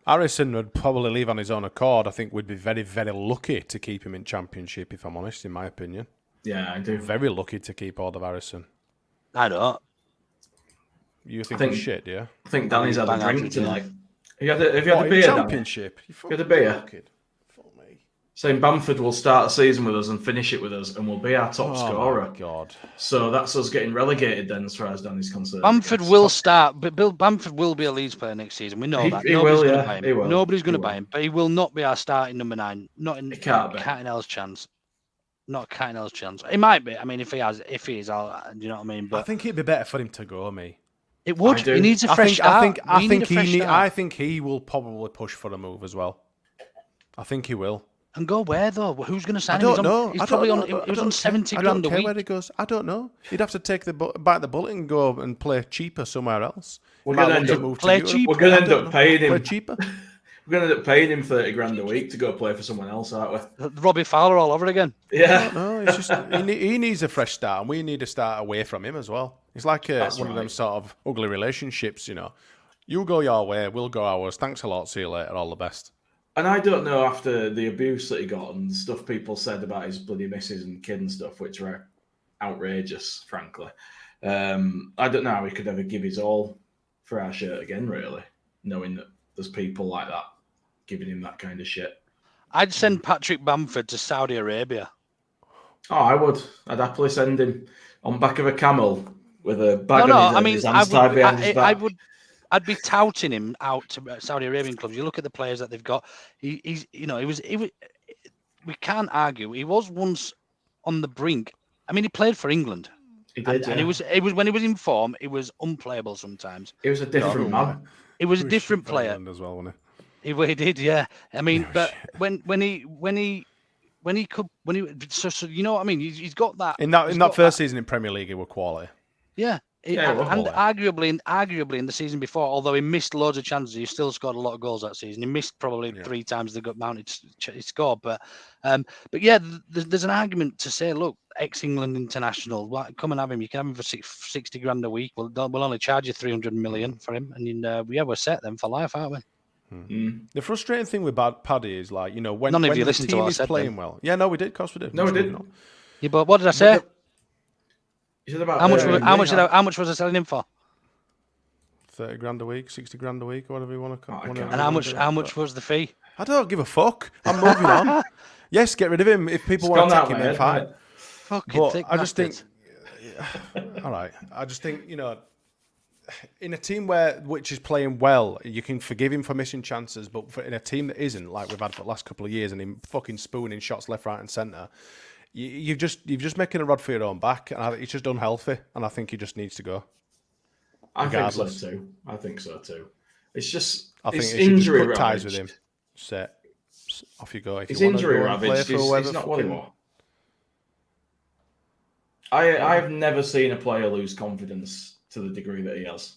Harrison would probably leave on his own accord. I think we'd be very, very lucky to keep him in Championship, if I'm honest, in my opinion. Yeah, I do. Very lucky to keep hold of Harrison. I don't. You think he's shit, yeah? I think Danny's had a drink tonight. Have you had a beer, Championship? You had a beer? Saying Bamford will start the season with us and finish it with us and will be our top scorer. Oh, God. So that's us getting relegated then, as far as Danny's concerned. Bamford will start, but Bamford will be a Leeds player next season. We know that. Nobody's going to buy him, but he will not be our starting number 9. Not in cat and L's chance. Not a cat and L's chance. He might be. I mean, if he is, I'll. Do you know what I mean? But I think it'd be better for him to go, me. It would. He needs a fresh start. I think he will probably push for a move as well. I think he will. And go where though? Who's going to sign him? him? I don't know. He's probably on. He was on 70 grand a week. Where he goes, I don't know. He'd have to bite the bullet and go and play cheaper somewhere else. We're going to end up paying him. Play cheaper. We're going to end up paying him 30 grand a week to go play for someone else, aren't we? Robbie Fowler all over again. Yeah. No, it's just he needs a fresh start, and we need to start away from him as well. It's like one of them sort of ugly relationships, you know. You go your way, we'll go ours. Thanks a lot. See you later. All the best. And I don't know, after the abuse that he got and stuff people said about his bloody missus and kid and stuff, which were outrageous, frankly. I don't know how he could ever give his all for our shirt again, really, knowing that there's people like that giving him that kind of shit. I'd send Patrick Bamford to Saudi Arabia. Oh, I would. I'd happily send him on back of a camel with a bag on his hands tied behind his back. I'd be touting him out to Saudi Arabian clubs. You look at the players that they've got. We can't argue. He was once on the brink. I mean, he played for England. He did, and it was when he was in form, it was unplayable sometimes. He was a different man. It was a different player as well, wasn't he? He did, yeah. I mean, but when he so you know what I mean? He's got that in that first season in Premier League, he was quality. Yeah. And arguably in the season before, although he missed loads of chances, he still scored a lot of goals that season. He missed probably 3 times the mounted he scored, but yeah, there's an argument to say, look, ex-England international, come and have him. You can have him for 60 grand a week. We'll only charge you 300 million for him, and we're set then for life, aren't we? The frustrating thing with Paddy is, like, you know, when none of you the listened to team what I is said, playing then. well. Yeah, no, we did. Of course we did. No, we didn't. Yeah, but what did I say? About, how much was I selling him for? 30 grand a week, 60 grand a week, or whatever you want to call it. And how much was the fee? I don't give a fuck. I'm moving on. Yes, get rid of him. If people want to take him, then fine. But I just think, all right. I just think, you know, in a team which is playing well, you can forgive him for missing chances, but in a team that isn't, like we've had for the last couple of years, and him fucking spooning shots left, right, and centre. You've just making a rod for your own back, and it's just unhealthy. And I think he just needs to go. I think so too. It's just I think it's he should injury just cut ties ravaged. with him. Set off you go. If It's you want to injury go and play ravaged. for It's whoever not what he fucking- was. I've never seen a player lose confidence to the degree that he has.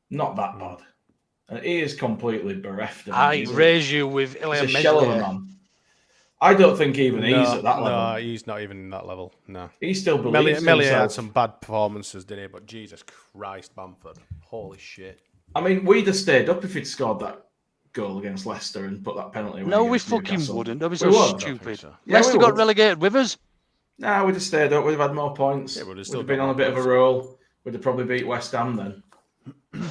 Not that bad, and he is completely bereft. I raise you with Ilya He's a shell of a man. I don't think even he's at that level. No, he's not even in that level. No. He still believes in Melier had himself. some bad performances, didn't he? But Jesus Christ, Bamford. Holy shit. I mean, we'd have stayed up if he'd scored that goal against Leicester and put that penalty away. No, we against fucking Newcastle. wouldn't. That'd be We so would. stupid. So. Yeah, Leicester we got would. relegated with us. Nah, we'd have stayed up. We'd have had more points. Yeah, we'd have We'd still have been got on a more bit of a points. roll. We'd have probably beat West Ham then.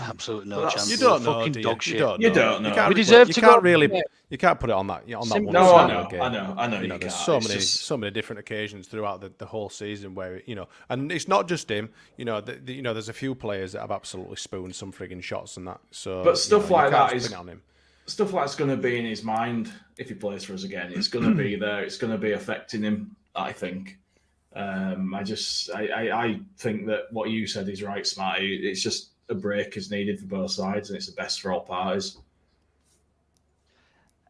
Absolutely no But that's- chance. You don't know, Fucking do you? dog shit. You don't know. You don't know. You can't, We deserve you to can't go- really. You can't put it on that. On that Simple one as No, that. single game. I know. You You know, there's can't. so many different occasions throughout the whole season where and it's not just him. There's a few players that have absolutely spooned some frigging shots and that. So, But stuff you like can't that just is pin it on him. stuff like that's going to be in his mind if he plays for us again. It's going to be there. It's going to be affecting him. I think. I think that what you said is right, Smarty. It's just a break is needed for both sides, and it's the best for all parties.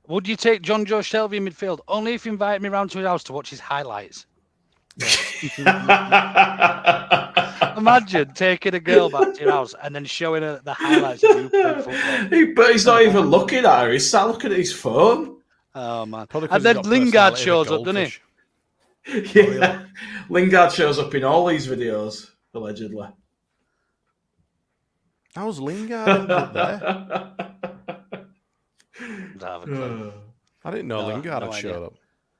Would you take John Joe Shelby in midfield? Only if you invited me round to his house to watch his highlights. Imagine taking a girl back to your house and then showing her the highlights of you playing football. But he's not even looking at her. He's sat looking at his phone. Oh, man. Probably 'cause And he's then got Lingard personality shows of a up, doesn't he? goldfish. Yeah, Lingard shows up in all these videos allegedly. How's Lingard ended up there? I didn't know No, Lingard no had idea. showed up.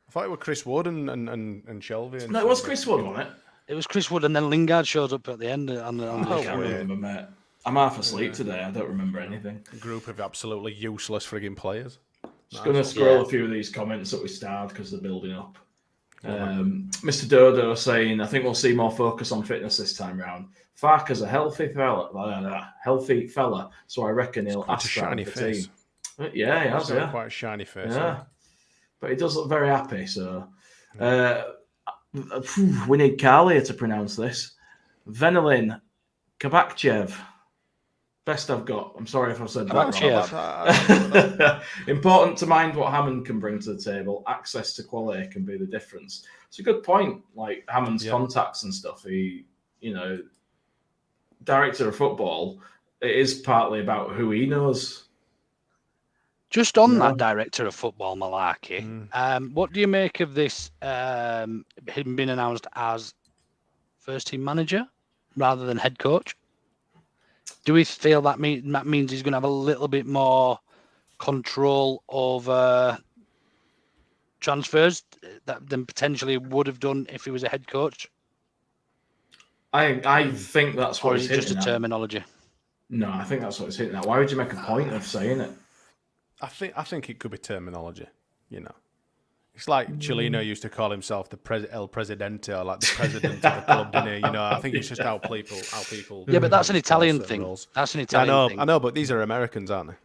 I thought it was Chris Wood and Shelby. And No, it was Chris Wood, wasn't it? It was Chris Wood, and then Lingard showed up at the end. On the I can't remember, mate. I'm half asleep today. I don't remember anything. A group of absolutely useless frigging players. Just going to scroll a few of these comments that we starred because they're building up. Mr. Dodo saying, I think we'll see more focus on fitness this time round. Farker's a healthy fella, so I reckon he'll Quite a ask shiny the face. team. Yeah, he has, He's got yeah. quite a shiny face. Yeah. But he does look very happy, so... we need Carl here to pronounce this. Venelin Kabakchev. Best I've got. I'm sorry if I've said that wrong. Important to mind what Hammond can bring to the table. Access to quality can be the difference. It's a good point. Like Hammond's contacts and stuff. He, director of football, it is partly about who he knows. Just on that director of football malarkey, what do you make of this? Him being announced as first team manager rather than head coach. Do we feel that means he's going to have a little bit more control over transfers than potentially would have done if he was a head coach? I think that's what Or he's is it just a hitting at. terminology? No, I think that's what he's hitting at. Why would you make a point of saying it? I think it could be terminology. It's like Chilino used to call himself the El Presidente, or like the president of the club, didn't he? I think it's just how people. Yeah, but that's an Italian thing. Roles. That's an Italian thing. I know, but these are Americans, aren't they?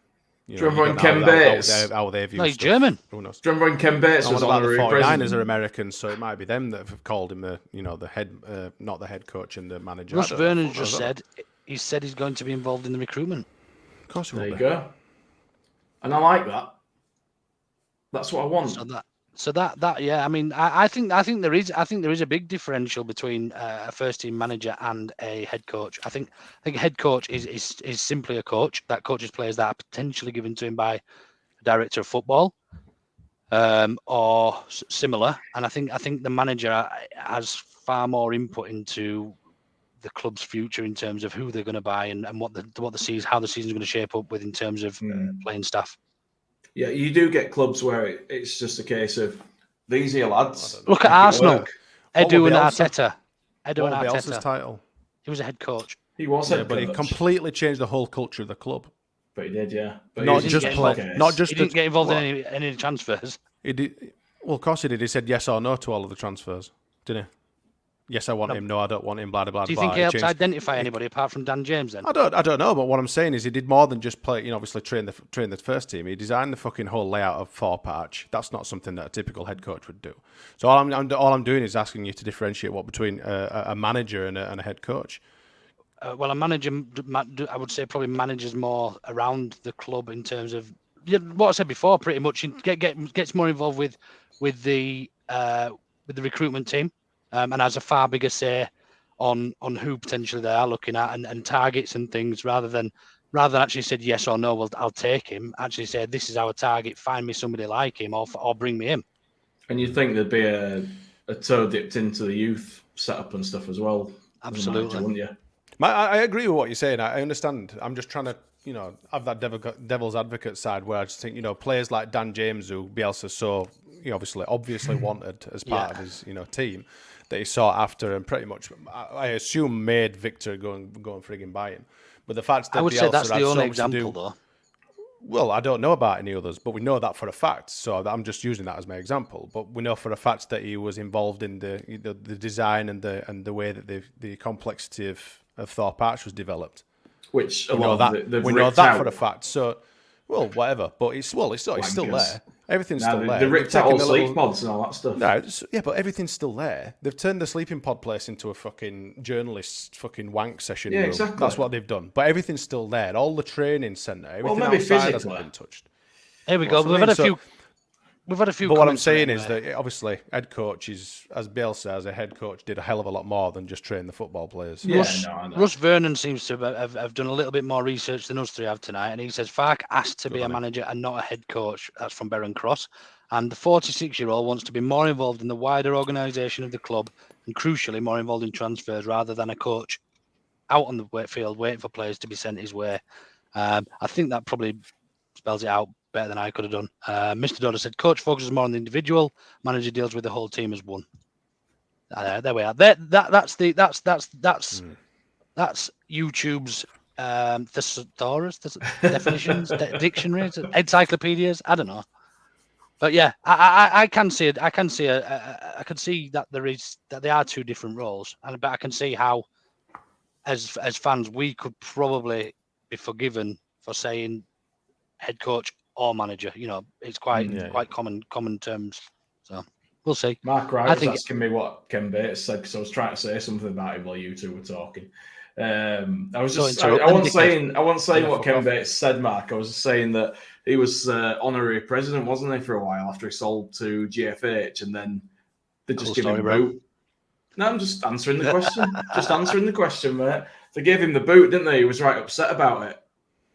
Do you remember when Ken Bates? How they view No, he's stuff. German. Who knows? Do you remember when Ken Bates was about the honorary 49ers president? are Americans, so it might be them that have called him the head, not the head coach and the manager. Russ Vernon just said he's going to be involved in the recruitment. Of course, There you go. And I like that. That's what I want. So that yeah. I mean, I think there is a big differential between a first team manager and a head coach. I think a head coach is simply a coach that coaches players that are potentially given to him by a director of football, or similar. And I think the manager has far more input into the club's future in terms of who they're going to buy and how the season's going to shape up with in terms of playing staff. Yeah, you do get clubs where it's just a case of these here lads. Look at Arsenal, Edu and Arteta. What was Bielsa's title? He was a head coach. He was head but coach. he completely changed the whole culture of the club. But he did, yeah. But Not he just play, not just He didn't get involved in any transfers. He did. Well, of course he did. He said yes or no to all of the transfers, didn't he? Yes, I want him. No, I don't want him. Blah blah blah. Do you think he helped identify anybody apart from Dan James? Then I don't know. But what I'm saying is, he did more than just play. Obviously train the first team. He designed the fucking whole layout of 4-patch. That's not something that a typical head coach would do. So all I'm doing is asking you to differentiate what between a manager and a head coach. Well, a manager, I would say, probably manages more around the club in terms of what I said before. Pretty much gets more involved with the recruitment team. And has a far bigger say on who potentially they are looking at and targets and things rather than actually said yes or no, well, I'll take him. Actually said, this is our target, find me somebody like him or bring me in. And you think there'd be a toe dipped into the youth setup and stuff as well? Absolutely. Manager, wouldn't you? I agree with what you're saying. I understand. I'm just trying to have that devil's advocate side where I just think, players like Dan James, who Bielsa obviously wanted as part of his, team, that he sought after and pretty much, I assume, made Victor go and frigging buy him. But the fact that I would Bielsa say that's had the so only much to example, do, though. well, I don't know about any others, but we know that for a fact. So I'm just using that as my example. But we know for a fact that he was involved in the design and the way that the complexity of Thorpe Arch was developed. Which we know that for a fact. So, well, whatever. But it's still there. Everything's still there. They ripped out all sleep pods and all that stuff. No, but everything's still there. They've turned the sleeping pod place into a fucking journalist fucking wank session room. Exactly. That's what they've done. But everything's still there. All the training centre, everything maybe outside hasn't been touched. Here we go. We've had a few. But what I'm saying is that obviously head coaches, as Bielsa as a head coach, did a hell of a lot more than just train the football players. Russ Vernon seems to have done a little bit more research than us three have tonight, and he says Fark asked to be a manager and not a head coach. That's from Baron Cross. And the 46-year-old wants to be more involved in the wider organisation of the club and, crucially, more involved in transfers rather than a coach out on the field waiting for players to be sent his way. I think that probably spells it out better than I could have done. Mr. Dodd said, coach focuses more on the individual, manager deals with the whole team as one. There we are. That's YouTube's thesaurus, definitions, dictionaries, encyclopedias. I don't know. But yeah, I can see it. I can see that there are two different roles, but I can see how, as fans, we could probably be forgiven for saying head coach or manager. It's quite common terms. So we'll see. Mark Wright was asking me what Ken Bates said because I was trying to say something about him while you two were talking. I wasn't saying what Ken Bates said, Mark. I was saying that he was honorary president, wasn't he, for a while after he sold to GFH, and then they just gave him a boot. No, I'm just answering the question. Mate. They gave him the boot, didn't they? He was right upset about it.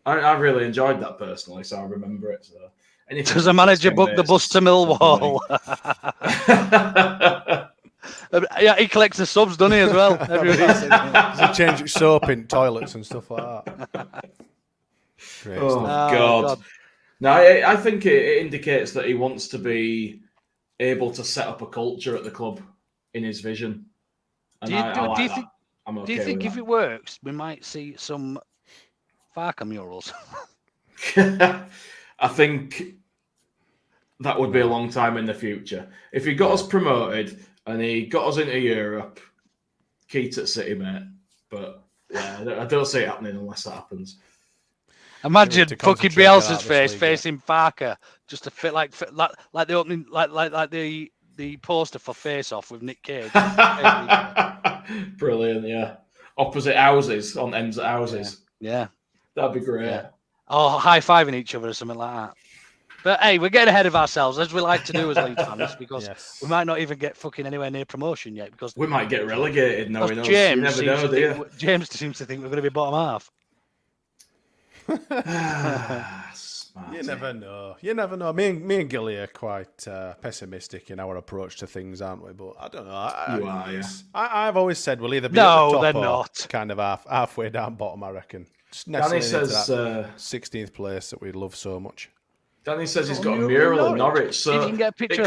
I really enjoyed that personally, so I remember it. So, does a manager book the bus to Millwall? Yeah, he collects the subs, doesn't he, as well? Does he change soap in toilets and stuff like that? Great stuff. God. No, I think it indicates that he wants to be able to set up a culture at the club in his vision. And do you think if it works, we might see some Farker murals? I think that would be a long time in the future. If he got us promoted and he got us into Europe, Keat at City, mate. But yeah, I don't see it happening unless that happens. Imagine fucking Bielsa's face facing Farker, just to fit like the opening, like the poster for Face Off with Nick Cage. Brilliant, yeah. Opposite houses on ends of houses. Yeah. That'd be great. Yeah. Or high-fiving each other or something like that. But hey, we're getting ahead of ourselves, as we like to do as Leeds fans, because we might not even get fucking anywhere near promotion yet. Because we might get relegated. No, we know. James seems to think we're going to be bottom half. You never know. Me and Gilly are quite pessimistic in our approach to things, aren't we? But I don't know. I've always said we'll either be at the top or not. Kind of halfway down bottom, I reckon. Danny says 16th place that we love so much. Danny says he's got a mural in Norwich, so you can get a picture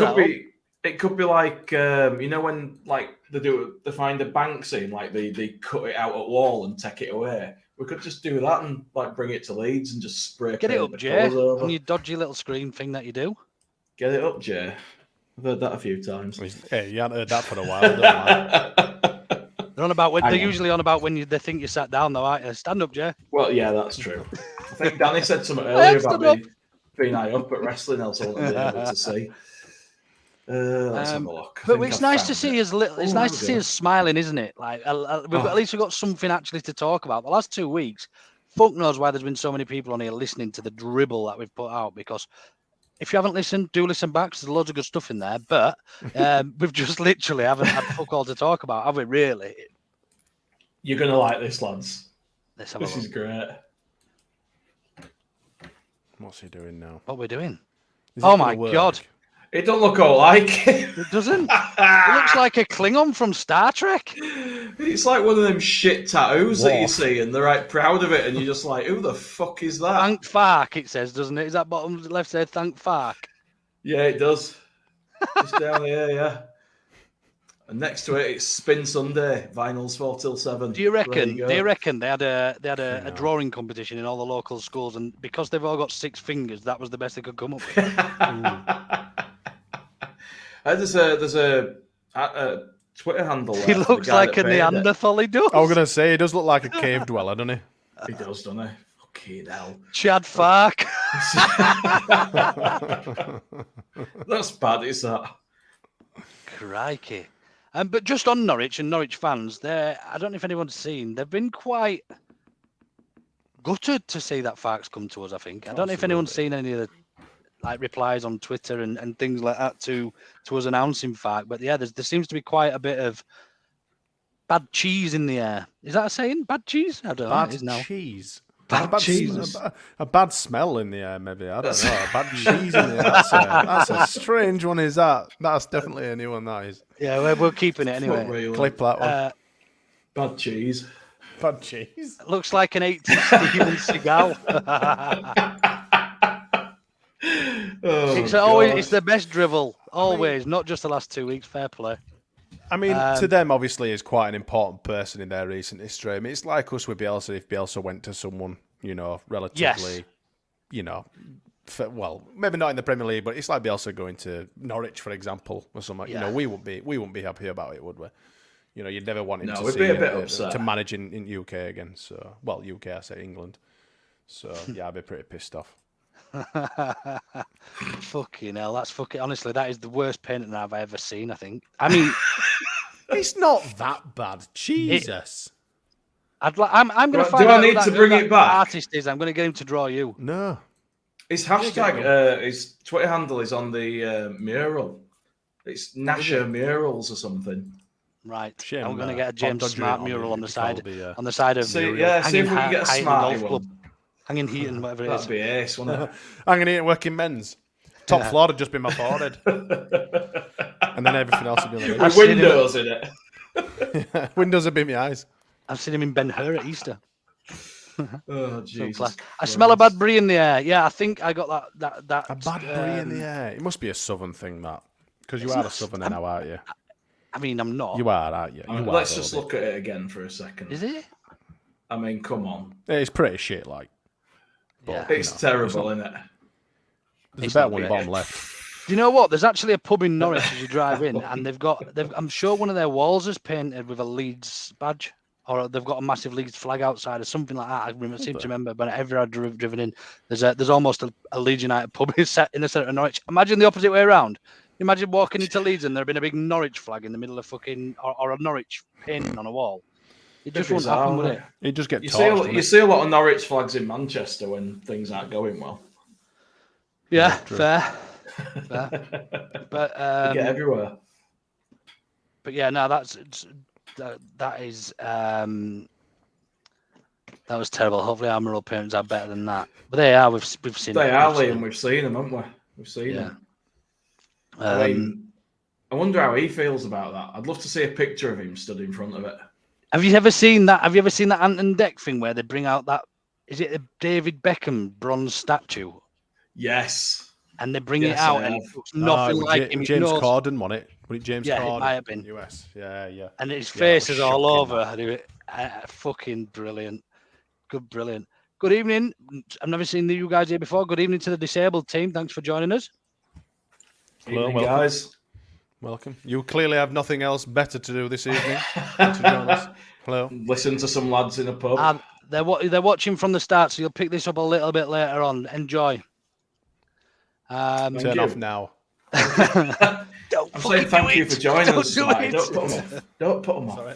it could be like when like they find a bank scene, like they cut it out at wall and take it away. We could just do that and like bring it to Leeds and just spray. Get it up, Jay, on your dodgy little screen thing that you do. Get it up, Jay. I've heard that a few times. Hey, you haven't heard that for a while, don't you? They're usually on about when they think you sat down, though, aren't you? Stand up, Jay. Well, yeah, that's true. I think Danny said something earlier about being high up at wrestling. Else I wouldn't be able to see. Let's have a look. But it's nice to see us. It's nice to see us smiling, isn't it? Like at least we've got something actually to talk about. The last 2 weeks, fuck knows why there's been so many people on here listening to the dribble that we've put out. Because if you haven't listened, do listen back. There's loads of good stuff in there. But we've just literally haven't had fuck all to talk about, have we? Really? You're gonna like this, lads. This is great. What's he doing now? What we're doing? Oh my God! It don't look all like it. It doesn't. It looks like a Klingon from Star Trek. It's like one of them shit tattoos that you Wolf. see, and they're right proud of it, and you're just like, who the fuck is that? Thank Fark, it says, doesn't it? Is that bottom left side? Thank Fark. Yeah, it does. Just down here, yeah. And next to it, it's Spin Sunday, vinyls 4 till 7. Do you reckon? There Do you go. reckon they had a drawing competition in all the local schools, and because they've all got 6 fingers, that was the best they could come up with? There's a Twitter handle. He looks like a Neanderthal. He does. I was gonna say he does look like a cave dweller, doesn't he? He does, doesn't he? Fucking hell. Chad Fark. That's bad, is that? Crikey. But just on Norwich and Norwich fans, I don't know if anyone's seen, they've been quite gutted to see that Fark's come to us, I think. I don't know if anyone's seen any of the replies on Twitter and things like that to us announcing Fark. But yeah, there seems to be quite a bit of bad cheese in the air. Is that a saying? Bad cheese? I don't know. It is now. Cheese. Bad cheese. A bad smell in the air, maybe. I don't know. A bad cheese in the air. That's a strange one, is that? That's definitely a new one, that is. Yeah, we're keeping it anyway. Really. Clip that one. Bad cheese. Bad cheese. Looks like an 80s Steven Seagal. It's the best drivel, always, not just the last 2 weeks. Fair play. I mean, to them, obviously, is quite an important person in their recent history. I mean, it's like us with Bielsa. If Bielsa went to someone, relatively, well, maybe not in the Premier League, but it's like Bielsa going to Norwich, for example, or something. Yeah. We wouldn't be happy about it, would we? You'd never want him to we'd see be a bit upset. to manage in UK again. So, well, UK, I say England. So, yeah, I'd be pretty pissed off. Fucking hell, that's fucking. Honestly, that is the worst painting I've ever seen. I think. I mean, it's not that bad. Jesus. I'm going to find Do out I need to bring it back? Artist is. I'm going to get him to draw you. No. His hashtag, his Twitter handle is on the mural. It's Nasher Murals or something. Right. Shame, I'm going to get a James Smart mural on the side. The, on the side of. See if we can get a Smarty one. Hanging Heaton, whatever it is. That'd be ace, wouldn't it? Hanging Heaton working men's. Top floor had just been my forehead. And then everything else would be like With windows in it. Windows would be my eyes. I've seen him in Ben-Hur at Easter. Oh, Jesus. I smell a bad brie in the air. Yeah, I think I got that. A bad brie in the air. It must be a southern thing, that. Because you are a southerner now, aren't you? I mean, I'm not. You are, aren't you? Let's just look at it again for a second. Is it? I mean, come on. It's pretty shit, like. Yeah. It's terrible, isn't it? There's a better one bottom left. Do you know what? There's actually a pub in Norwich as you drive in, and I'm sure one of their walls is painted with a Leeds badge, or they've got a massive Leeds flag outside, or something like that. I seem to remember, but whenever I've driven in, there's almost a Leeds United pub in the centre of Norwich. Imagine the opposite way around. Imagine walking into Leeds and there had been a big Norwich flag in the middle of fucking, or a Norwich painting on a wall. It just won't happen, would it? It just get You torched, see a lot of Norwich flags in Manchester when things aren't going well. Yeah, fair. But Get everywhere. But yeah, no, that was terrible. Hopefully, our mural paintings are better than that. But they are. We've seen. They are, Liam. We've seen them, haven't we? We've seen them. I wonder how he feels about that. I'd love to see a picture of him stood in front of it. Have you ever seen that? Have you ever seen that Ant and Dec thing where they bring out that? Is it a David Beckham bronze statue? Yes. And they bring it out, and it looks nothing like him. James Corden won it. Was it James Corden? It might have been. US. Yeah. And his face is all over. Fucking brilliant. Brilliant. Good evening. I've never seen you guys here before. Good evening to the disabled team. Thanks for joining us. Hello, guys. Welcome. You clearly have nothing else better to do this evening than to join us. Hello. Listen to some lads in a pub. They're watching from the start, so you'll pick this up a little bit later on. Enjoy. Turn off now. I'm saying thank you for joining us tonight. Don't put them off. Sorry.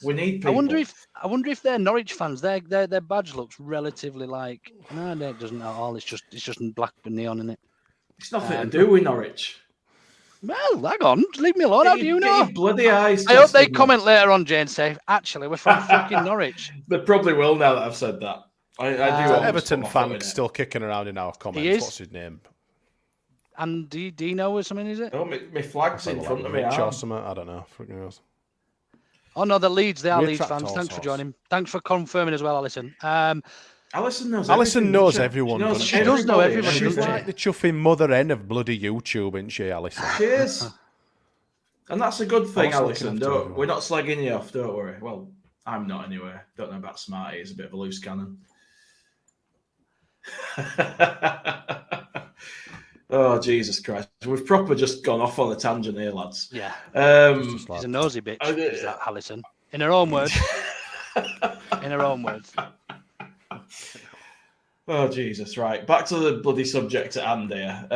We need people. I wonder if they're Norwich fans. Their badge looks relatively like. No, it doesn't at all. It's just in black with neon in it. It's nothing to do with Norwich. Well, hang on. Leave me alone. How do you know? Bloody eyes. I hope they comment later on, Jane, say, actually, we're from fucking Norwich. They probably will now that I've said that. I do. Everton fan still kicking around in our comments. He is. What's his name? And Dino or something, is it? Oh, my flag's in front of me. Rich or something. I don't know. Oh no, the Leeds. They are We Leeds attract fans. all Thanks for sorts. joining. Thanks for confirming as well, Alison. Alison knows. Alison everything, knows doesn't she? everyone, She knows doesn't she does know everybody and everybody, She's doesn't everything. like the chuffing mother hen of bloody YouTube, isn't she, Alison? She is. And that's a good thing, Alison Alison. looking after everyone. We're not slagging you off, don't worry. Well, I'm not anyway. Don't know about Smarty. He's a bit of a loose cannon. Oh, Jesus Christ. We've proper just gone off on a tangent here, lads. Yeah. She's She's a nosy bitch, I- is that Alison? In her own words. In her own words. Oh, Jesus! Right, back to the bloody subject at hand here.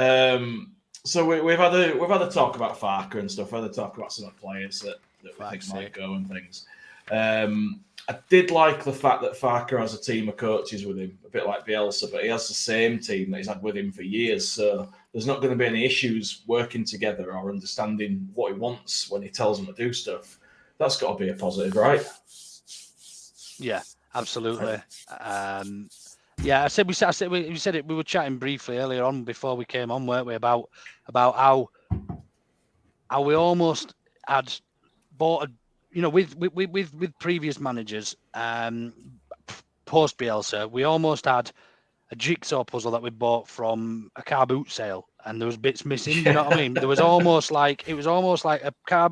So we've had a talk about Farker and stuff. We've had a talk about some of the players that we think might go and things. I did like the fact that Farker has a team of coaches with him, a bit like Bielsa, but he has the same team that he's had with him for years. So there's not going to be any issues working together or understanding what he wants when he tells them to do stuff. That's got to be a positive, right? Yeah, absolutely. Yeah, we said it. We were chatting briefly earlier on before we came on, weren't we? About how we almost had bought with previous managers, post Bielsa, we almost had a jigsaw puzzle that we bought from a car boot sale, and there was bits missing. You know what I mean? There was almost like a car,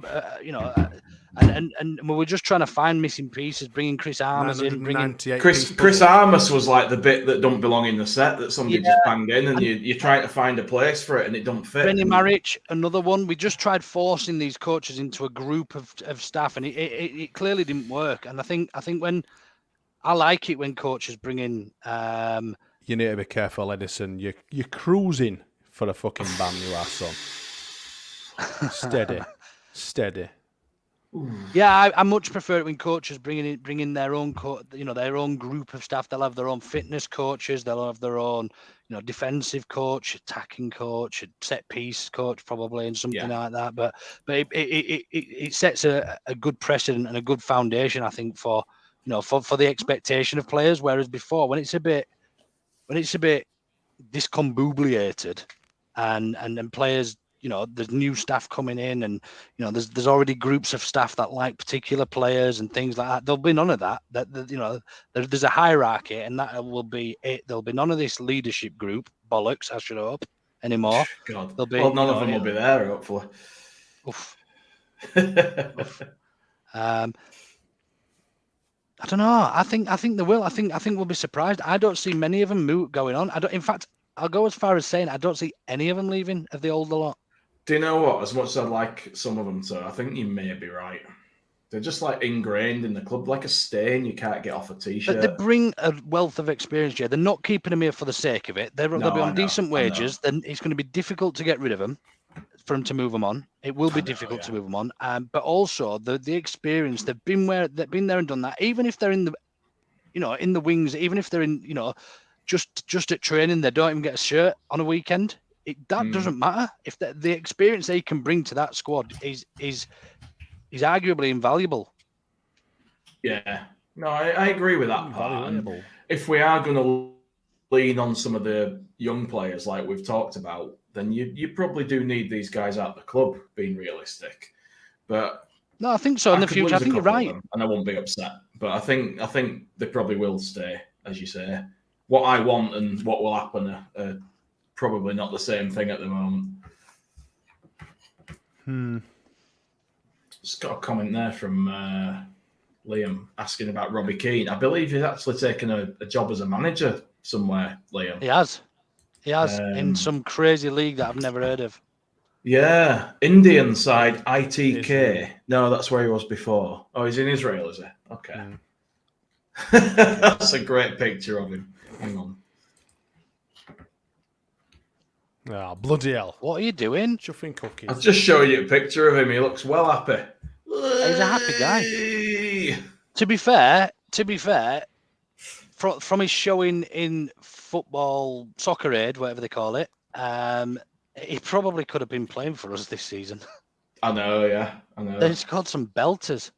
and we were just trying to find missing pieces, bringing Chris Armas in, Chris Armas was like the bit that don't belong in the set that somebody just banged in, and you're trying to find a place for it, and it don't fit. Benny Maric, another one. We just tried forcing these coaches into a group of staff, and it clearly didn't work. And I think when I like it when coaches bring in. You need to be careful, Edison. You're cruising for a fucking ban, you are, son. Steady. Yeah, I much prefer it when coaches bring in their own their own group of staff. They'll have their own fitness coaches. They'll have their own defensive coach, attacking coach, set piece coach, probably, and something like that. But it sets a good precedent and a good foundation, I think, for the expectation of players. Whereas before, when it's a bit discombobulated and players. There's new staff coming in, and there's already groups of staff that like particular players and things like that. There'll be none of that. There's a hierarchy, and that will be it. There'll be none of this leadership group bollocks. I should hope anymore. God. There'll be, none of them will be there, hopefully. Oof. Oof. I don't know. I think they will. I think we'll be surprised. I don't see many of them going on. In fact, I'll go as far as saying I don't see any of them leaving of the older lot. Do you know what? As much as I like some of them, I think you may be right. They're just like ingrained in the club, like a stain you can't get off a t-shirt. But they bring a wealth of experience, Jay. They're not keeping them here for the sake of it. They'll be on decent wages. Then it's going to be difficult to get rid of them, for them to move them on. It will be difficult to move them on. But also the experience. They've been there and done that. Even if they're in the, in the wings. Even if they're in, just at training, they don't even get a shirt on a weekend. That doesn't matter. If the experience they can bring to that squad is arguably invaluable. Yeah, no, I agree with that part. And if we are going to lean on some of the young players like we've talked about, then you probably do need these guys out of the club, being realistic. But no, I think so. In the future, I think you're right, and I won't be upset. But I think they probably will stay, as you say. What I want and what will happen are probably not the same thing at the moment. Just got a comment there from Liam asking about Robbie Keane. I believe he's actually taken a job as a manager somewhere, Liam. He has in some crazy league that I've never heard of. Yeah, Indian side, ITK. Israel. No, that's where he was before. Oh, he's in Israel, is he? Okay. That's a great picture of him. Hang on. Oh, bloody hell. What are you doing? Chuffing cookies. I'll just show you a picture of him. He looks well happy. He's a happy guy. To be fair, from his showing in football, Soccer Aid, whatever they call it, he probably could have been playing for us this season. I know, yeah. I know. He's got some belters.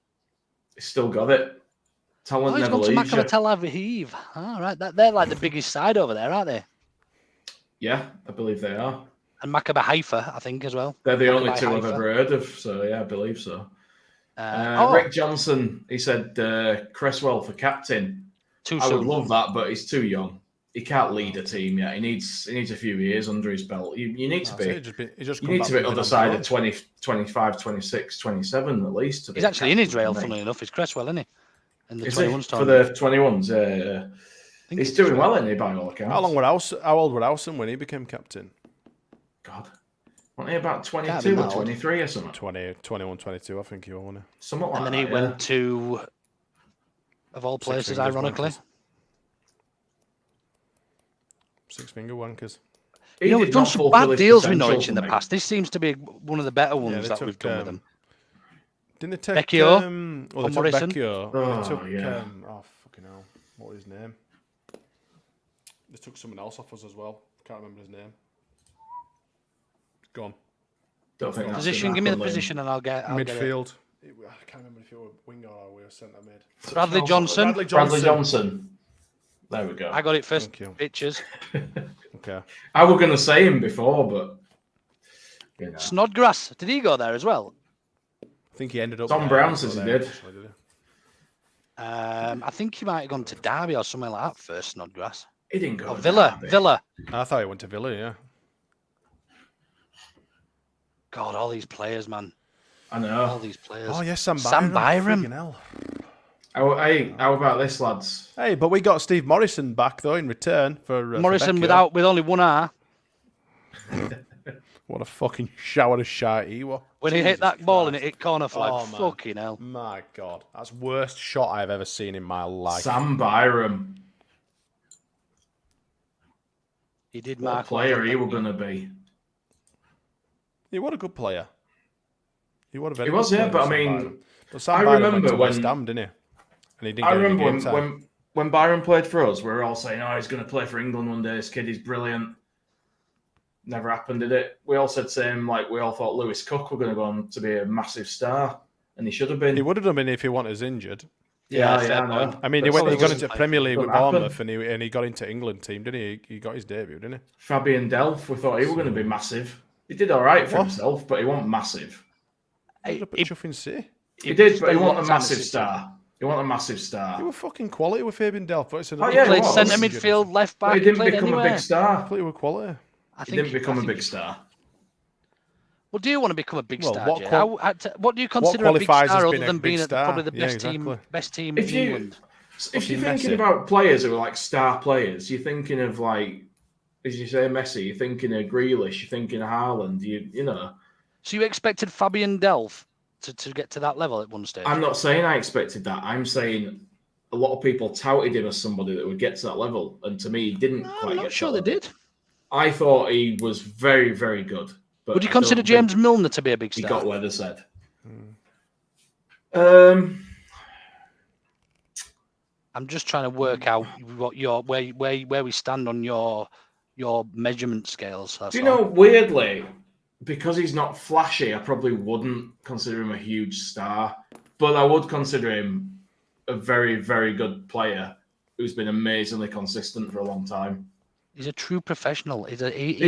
He's still got it. Talent he's never gone to leaves you. Maccabi Tel Aviv. All right, they're like the biggest side over there, aren't they? Yeah, I believe they are. And Maccabi Haifa, I think, as well. They're the only two Haifa. I've ever heard of, so yeah, I believe so. Rick Johnson, he said Creswell for captain. I would love that, but he's too young. He can't lead a team yet. He needs a few years under his belt. You need to be other side of 20, 25, 26, 27 at least. He's actually in Israel, funnily enough. He's Creswell, isn't he? In the 21s for the 21s, yeah. He's doing well, isn't he, by all accounts? How old were Howson when he became captain? God. Wasn't he about 22 or 23 or something? 21, 22, I think he was, wasn't he? Something like that. And then he went to, of all places, ironically. Six-finger wankers. We've done some bad deals with Norwich in the past. This seems to be one of the better ones that we've done with them. Didn't they take Vecchio? They took Morrison? Vecchio. Oh, They took, yeah. Fucking hell. What was his name? They took someone else off us as well. Can't remember his name. Gone. Don't think that's Position, give me the position and I'll get Midfield. I can't remember if it was winger or we were centre mid. Bradley Johnson. Bradley Johnson. There we go. I got it first. Pictures. Okay. I was going to say him before, but Snodgrass. Did he go there as well? I think he ended up. Tom Brown says he did. I think he might have gone to Derby or somewhere like that first. Snodgrass. He didn't go. to Villa. Derby. Villa. I thought he went to Villa. Yeah. God, all these players, man. I know. All these players. Oh yes, Sam Byram. How about this, lads? Hey, but we got Steve Morrison back though in return for Morrison for with only one R. What a fucking shower of shite he was. When he hit that ball and it hit corner flag, fucking hell. My God, that's the worst shot I've ever seen in my life. Sam Byram. He did What mark. player he was going to be. He was a good player. He was a very. He was, good yeah, player, but I Sam mean, Byram. But Sam I Byram remember went to West when- Ham, didn't he? And he didn't I get any remember game time. when Byron played for us, we were all saying, "Oh, he's going to play for England one day. This kid is brilliant." Never happened, did it? We all said same. Like we all thought Lewis Cook were going to go on to be a massive star, and he should have been. He would have been if he wasn't injured. Yeah, I know. I mean, But he got it into Premier League with doesn't happen. Bournemouth, and he got into England team, didn't he? He got his debut, didn't he? Fabian Delph, we thought he was going to be massive. He did all right for himself, but he wasn't massive. He was up at Chuffing City. He did, but he wasn't a massive star. He wasn't a massive star. He was fucking quality with Fabian Delph. He played centre midfield, left back. But he didn't played become anywhere. a big star. He was quality. He didn't become a big star. Well, do you want to become a big star, what Jay? What do you consider a big qualifies as star being other a than big being star? probably the Yeah, best team If in you- England? If you're Fucking thinking Messi. about players who are like star players, you're thinking of like, as you say, Messi. You're thinking of Grealish. You're thinking of Haaland. You know. So you expected Fabian Delph to get to that level at one stage? I'm not saying I expected that. I'm saying a lot of people touted him as somebody that would get to that level, and to me, he didn't quite I'm get not sure to they that did. level. I thought he was very, very good. But Would you I consider don't James think Milner to be a big he star? got weather said. I'm just trying to work out what where we stand on your measurement scales. Do you know, weirdly, because he's not flashy, I probably wouldn't consider him a huge star, but I would consider him a very, very good player who's been amazingly consistent for a long time. He's a true professional. He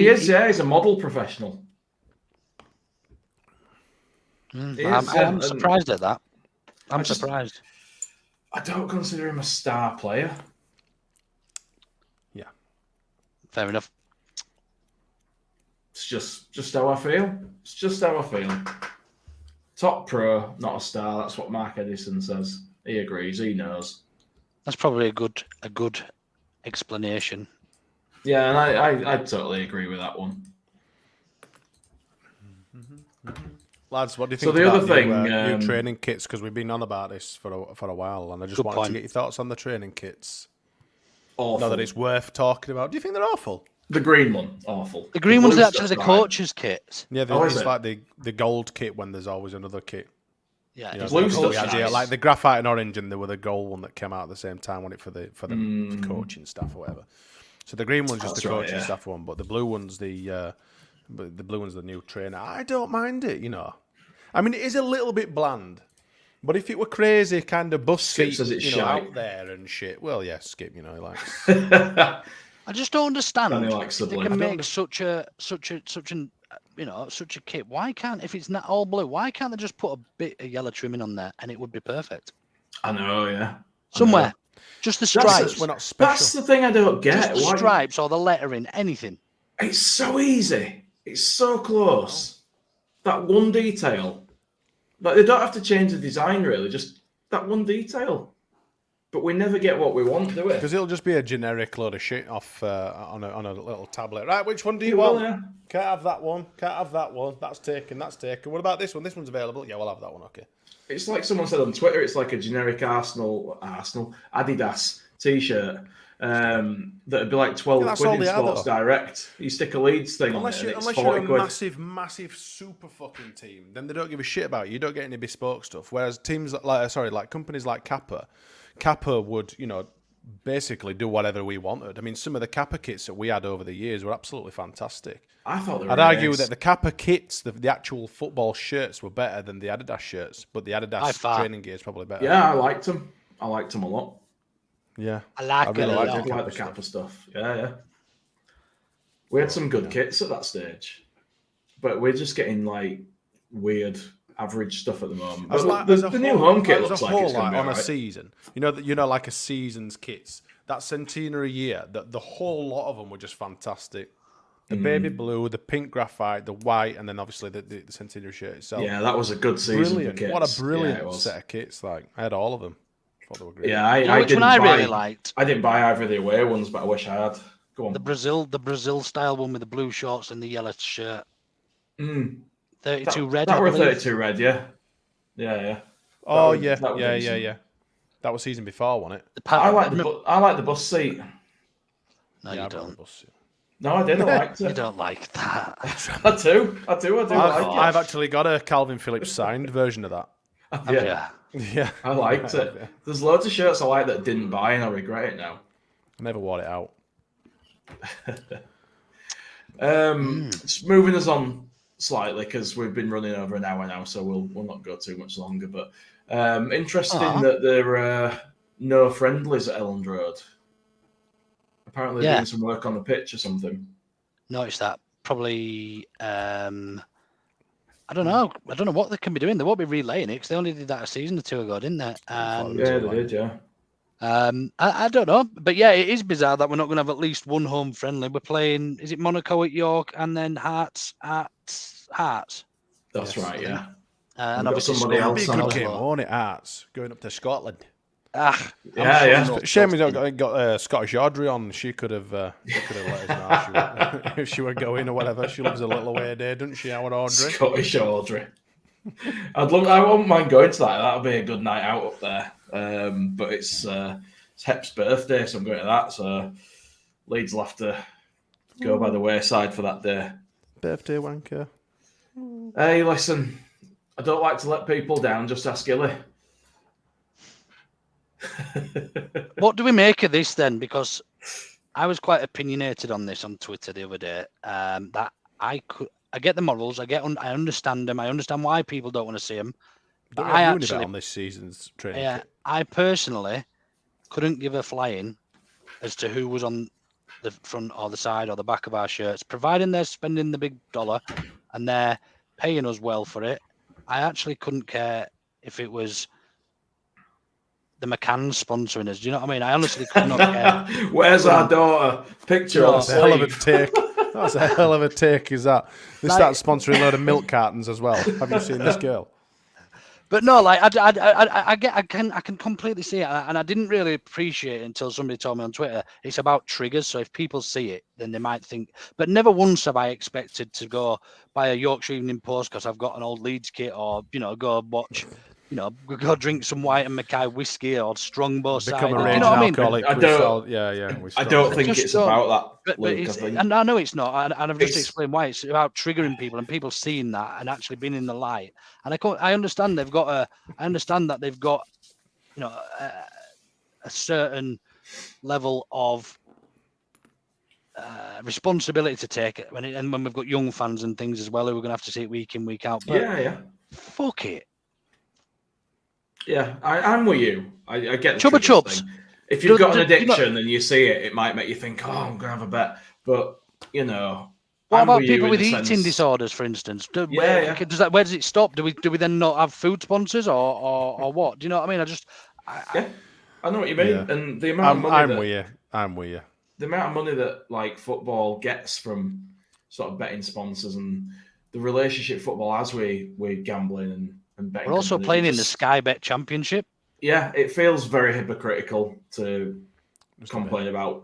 is, yeah. He's a model professional. I'm surprised at that. I'm surprised. I don't consider him a star player. Yeah. Fair enough. It's just how I feel. It's just how I feel. Top pro, not a star. That's what Mark Edison says. He agrees. He knows. That's probably a good explanation. Yeah, and I totally agree with that one. Lads, what do you So think the about other thing, new training kits? Because we've been on about this for a while, and I just wanted to get your thoughts on the training kits. Awful. Now that it's worth talking about. Do you think they're awful? The green one, awful. The green one's blue actually the stuff's coach's kits. Yeah, is it's it? like the gold kit when there's always another kit. Yeah, You know, blue like, stuff's the idea, nice. like the graphite and orange, and there were the gold one that came out at the same time, wasn't it, for the coaching staff or whatever. So the green one's just That's the right, coaching yeah. staff one, but the blue one's the blue one's the new trainer. I don't mind it, you know. I mean, it is a little bit bland, but if it were crazy kind of bus Skip seat, says it's you know, shite. out there and shit. Well, yeah, Skip, you know, he likes. I just don't understand. Danny likes the They blue. can I make such an such a kit, why can't, if it's not all blue, why can't they just put a bit of yellow trimming on there and it would be perfect? I know, yeah. Somewhere. Just the stripes. We're not special. That's the thing I don't get. Just the stripes or the lettering, anything. It's so easy. It's so close. That one detail. Like, they don't have to change the design, really. Just that one detail. But we never get what we want, do we? Because it'll just be a generic load of shit off on a little tablet. Right, which one do you want? Yeah. Can't have that one. Can't have that one. That's taken. That's taken. What about this one? This one's available. Yeah, we'll have that one. Okay. It's like someone said on Twitter, it's like a generic Adidas T-shirt that'd be like 12 quid in Sports Direct. You stick a Leeds thing on it, and it's 40 you're a quid. massive super fucking team, then they don't give a shit about you. You don't get any bespoke stuff. Whereas teams like companies like Kappa would, basically do whatever we wanted. I mean, some of the Kappa kits that we had over the years were absolutely fantastic. I thought they were I'd argue that the Kappa kits, the actual football shirts, were better than the Adidas shirts, but the Adidas training gear is probably better. Yeah, I liked them. I liked them a lot. Yeah, I like it a lot. I like the Kappa stuff. Yeah. We had some good kits at that stage, but we're just getting like weird average stuff at the moment. The new home kit looks like it's going to be on right. a season. Like a season's kits. That centenary year, the whole lot of them were just fantastic. The baby blue, the pink graphite, the white, and then obviously the centenary shirt itself. Yeah, that was a good season. Brilliant! For kits. What a brilliant set of kits! Like, I had all of them. Thought they were great. Yeah, I didn't really liked. I didn't buy either of the away ones, but I wish I had. Go on. The Brazil style one with the blue shorts and the yellow shirt. 32 red. That were 32 red, yeah. Oh yeah. That was season before, wasn't it? I like the bus seat. No, you don't. No, I didn't like it. You don't like that. I do like it. I've actually got a Calvin Phillips signed version of that. Yeah. I liked it. Yeah. There's loads of shirts I like that I didn't buy, and I regret it now. I never wore it out. Just moving us on slightly, because we've been running over an hour now, so we'll not go too much longer. But interesting that there are no friendlies at Elland Road. Apparently doing some work on the pitch or something. Noticed that. Probably, I don't know. I don't know what they can be doing. They won't be relaying it because they only did that a season or two ago, didn't they? And, yeah, they did, yeah. I don't know. But yeah, it is bizarre that we're not going to have at least one home friendly. We're playing, is it Monaco at York and then Hearts at Hearts? That's right, yeah. And obviously somebody else on good game, won't it, Hearts? Going up to Scotland. Yeah. Shame we don't got Scottish Audrey on. She could have let us know if she were going or whatever. She lives a little away there, doesn't she, our Audrey? Scottish Audrey. I wouldn't mind going to that. That'll be a good night out up there. But it's Hep's birthday, so I'm going to that. So Leeds will have to go by the wayside for that day. Birthday wanker. Hey, listen, I don't like to let people down. Just ask Illy. What do we make of this then? Because I was quite opinionated on this on Twitter the other day. That I get the morals. I understand them. I understand why people don't want to see them. But I actually on this season's training. Yeah, I personally couldn't give a flying as to who was on the front or the side or the back of our shirts, providing they're spending the big dollar and they're paying us well for it. I actually couldn't care if it was the McCann's sponsoring us. Do you know what I mean? I honestly could not care. Where's our daughter? Picture on the hell of a take. That's a hell of a take, is that? They start sponsoring a load of milk cartons as well. Have you seen this girl? But no, like I can completely see it, and I didn't really appreciate it until somebody told me on Twitter. It's about triggers, so if people see it, then they might think. But never once have I expected to go buy a Yorkshire Evening Post because I've got an old Leeds kit, or go watch. Go drink some White and Mackay whiskey or Strongbow cider. Become a raging alcoholic. I don't think it's about that, Luke, and I know it's not. And I've just explained why. It's about triggering people and people seeing that and actually being in the light. And I understand they've got a certain level of responsibility to take when we've got young fans and things as well who are going to have to see it week in, week out. But yeah. Fuck it. Yeah, I'm with you. I get the Chubba Chubs. Thing. If you've got an addiction and you see it, it might make you think, "Oh, I'm gonna have a bet." But What I'm about with you people in with the eating sense- disorders, for instance? Yeah. Where does it stop? Do we then not have food sponsors or what? Do you know what I mean? Yeah, I know what you mean. Yeah. And the amount of money I'm with you. the amount of money that like football gets from sort of betting sponsors and the relationship football has with gambling and betting. We're also companies, playing it in the just- Sky Bet Championship. Yeah, it feels very hypocritical to Just a complain about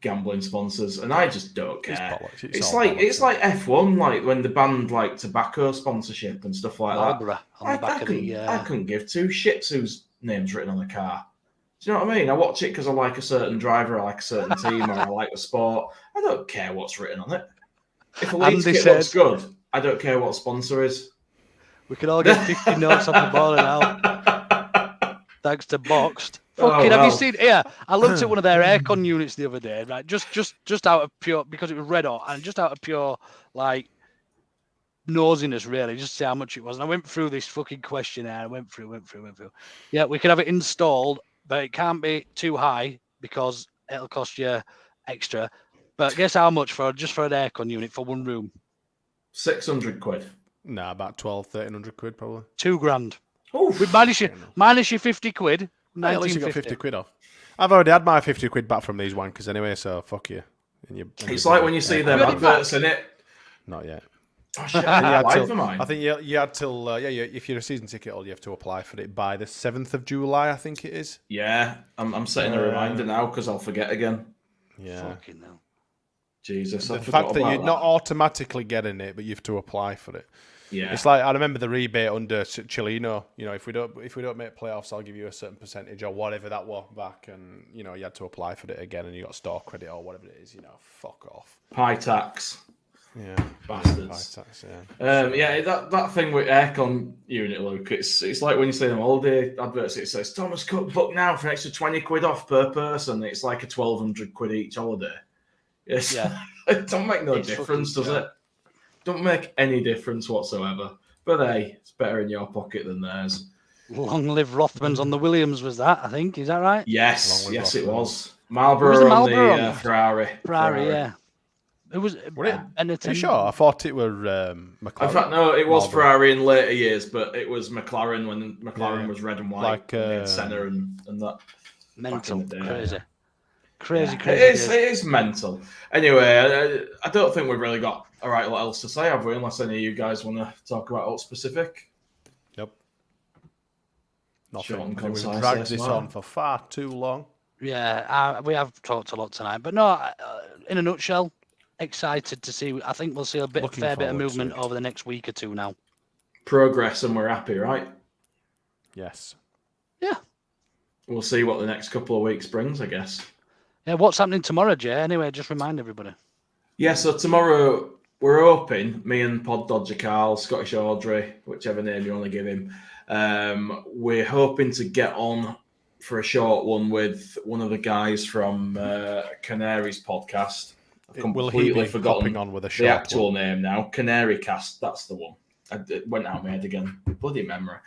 gambling sponsors, and I just don't It's care. bollocks. It's all like bollocks, it's like F1, like when the banned like tobacco sponsorship and stuff like Marlboro that. on the back of the. I couldn't give two shits whose name's written on the car. Do you know what I mean? I watch it because I like a certain driver, I like a certain team, or I like the sport. I don't care what's written on it. If a Leeds Andy kit said- looks good, I don't care what sponsor is. We can all get 50 notes off the ball now, thanks to Boxed. Fucking, have you seen? Yeah, I looked at one of their aircon units the other day, right? Just out of pure, because it was red hot, and just out of pure like nosiness, really, just to see how much it was. And I went through this fucking questionnaire. I went through. Yeah, we could have it installed, but it can't be too high because it'll cost you extra. But guess how much for an aircon unit for one room? 600 quid. Nah, about 1,200-1,300 quid probably. £2,000. Oof. With minus your 50 quid. Hey, at least you got 1950. 50 quid off. I've already had my 50 quid back from these wankers anyway, so fuck you. It's like when you see them adverts in it. Not yet. Oh shit, You I had applied till- for mine. I think you had till if you're a season ticket holder, you have to apply for it by the 7th of July, I think it is. Yeah, I'm setting a reminder now because I'll forget again. Yeah. Fucking hell. Jesus, I The forgot fact that about you're not automatically getting it, but you have to apply for it. Yeah, It's like I remember the rebate under Chilino. You know, if we don't make playoffs, I'll give you a certain percentage or whatever that was back, and you know you had to apply for it again, and you got store credit or whatever it is. You know, fuck off. high tax. Yeah, Bastards. High tax, yeah. Yeah, that thing with aircon unit, Luke. It's like when you see them holiday adverts. It says Thomas Cook book now for an extra 20 quid off per person. It's like a 1,200 quid each holiday. Yes, Yeah. It don't make no It's difference, fucking does it? Don't make any difference whatsoever. But hey, it's better in your pocket than theirs. Long live Rothmans on the Williams was that, I think. Is that right? Yes, Along with yes, it Rothmans. was. Marlboro, Was it on Marlboro the on it? Ferrari. Ferrari, yeah. It was Were it? an Are you attendant. sure? I thought it were McLaren. In fact, no, it was Marlboro. Ferrari in later years, but it was McLaren when McLaren Yeah. was red and white. Like, and they had Senna and that. Mental, back in the day, crazy. yeah. Crazy. It is mental. Anyway, I don't think we've really got a right lot else to say, have we? Unless any of you guys want to talk about alt specific. Yep. Nothing. Short and I think we've concise, dragged yes, this man. on for far too long. Yeah, we have talked a lot tonight, but no. In a nutshell, excited to see. I think we'll see a Looking fair bit of forward to movement it. over the next week or two now. Progress, and we're happy, right? Yes. Yeah. We'll see what the next couple of weeks brings, I guess. Yeah. What's happening tomorrow, Jay? Anyway, just remind everybody. Yeah, so tomorrow we're hoping, me and Pod Dodger Carl, Scottish Audrey, whichever name you want to give him, we're hoping to get on for a short one with one of the guys from Canary's podcast. I've Will he completely be forgotten hopping on with a the short actual one? name now. Canary Cast, that's the one. It went out of my head again. Bloody memory.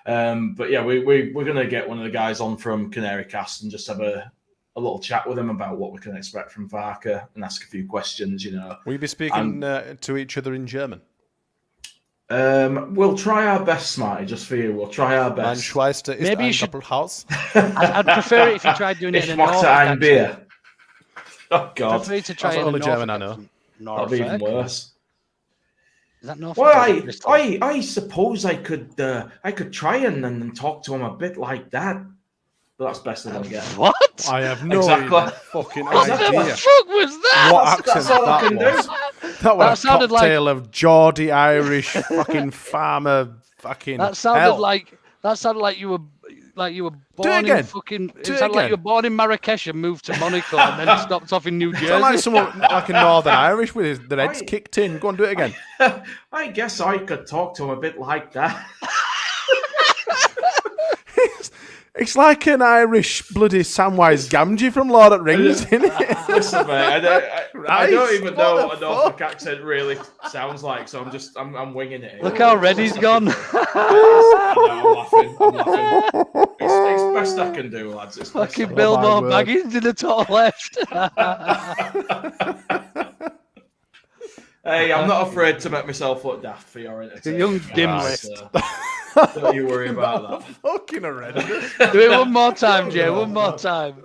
But yeah, we're going to get one of the guys on from Canary Cast and just have a little chat with him about what we can expect from Farker and ask a few questions, you know. Will you be speaking to each other in German? We'll try our best, Smarty, just for you. We'll try our Mein best. Schweizer ist Maybe you ein should- Doppelhaus. I'd prefer it if you tried doing it Ich in a Norfolk möchte ein accent. Bier. Oh, I'd God. prefer you to try That's it in the only a German I Norfolk know. accent. That'd be even Norfolk? worse. Is that Norfolk? Well, or Bristol? I suppose I could try and talk to him a bit like that. But that's best that I get. What? I have no Exactly. fucking What the idea fuck was that? what That's accent all I that can do. was. That was a sounded like- cocktail of Geordie Irish fucking farmer fucking That sounded hell. like you were born in again. fucking. It Do it sounded like again. you were born in Marrakesh and moved to Monaco and then stopped off in New Jersey. Sound like someone like a Northern Irish with his, their heads Right. kicked in. Go on, do it again. I guess I could talk to him a bit like that. It's like an Irish bloody Samwise Gamgee from Lord of the Rings, isn't it? Listen, mate, I don't Right, even what know the what a Norfolk accent really sounds like, so I'm winging it. here. Look how red he's gone. I know, I'm laughing. It's best I can do, lads. It's best I Fucking can Bill my Moore word. Baggins in the top left. Hey, I'm not afraid to make myself look daft for your entertainment. Young dimwit. So don't you worry about that. Fucking horrendous. Do it one more time, Jay. One more time.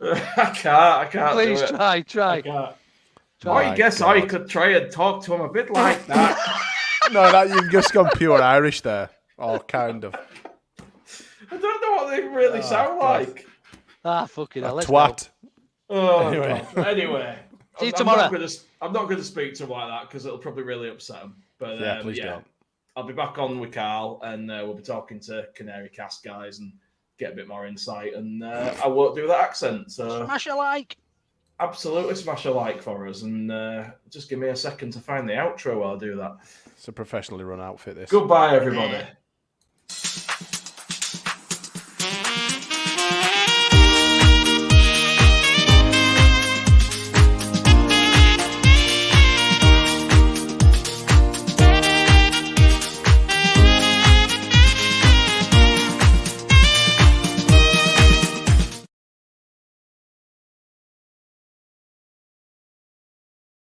I can't. Please do it. try. I can't. Try. I guess I could try and talk to him a bit like that. No, that you've just gone pure Irish there. Or kind of. I don't know what they really sound like. Fucking hell. Let's Twat. Oh, Anyway. God. Anyway. See you tomorrow. I'm not going to speak to him like that because it'll probably really upset him. But Yeah, please don't. I'll be back on with Carl and we'll be talking to Canary Cast guys and get a bit more insight. And I won't do that accent. So Smash a like. absolutely smash a like for us. And just give me a second to find the outro while I do that. It's a professionally run outfit, this. Goodbye, everybody.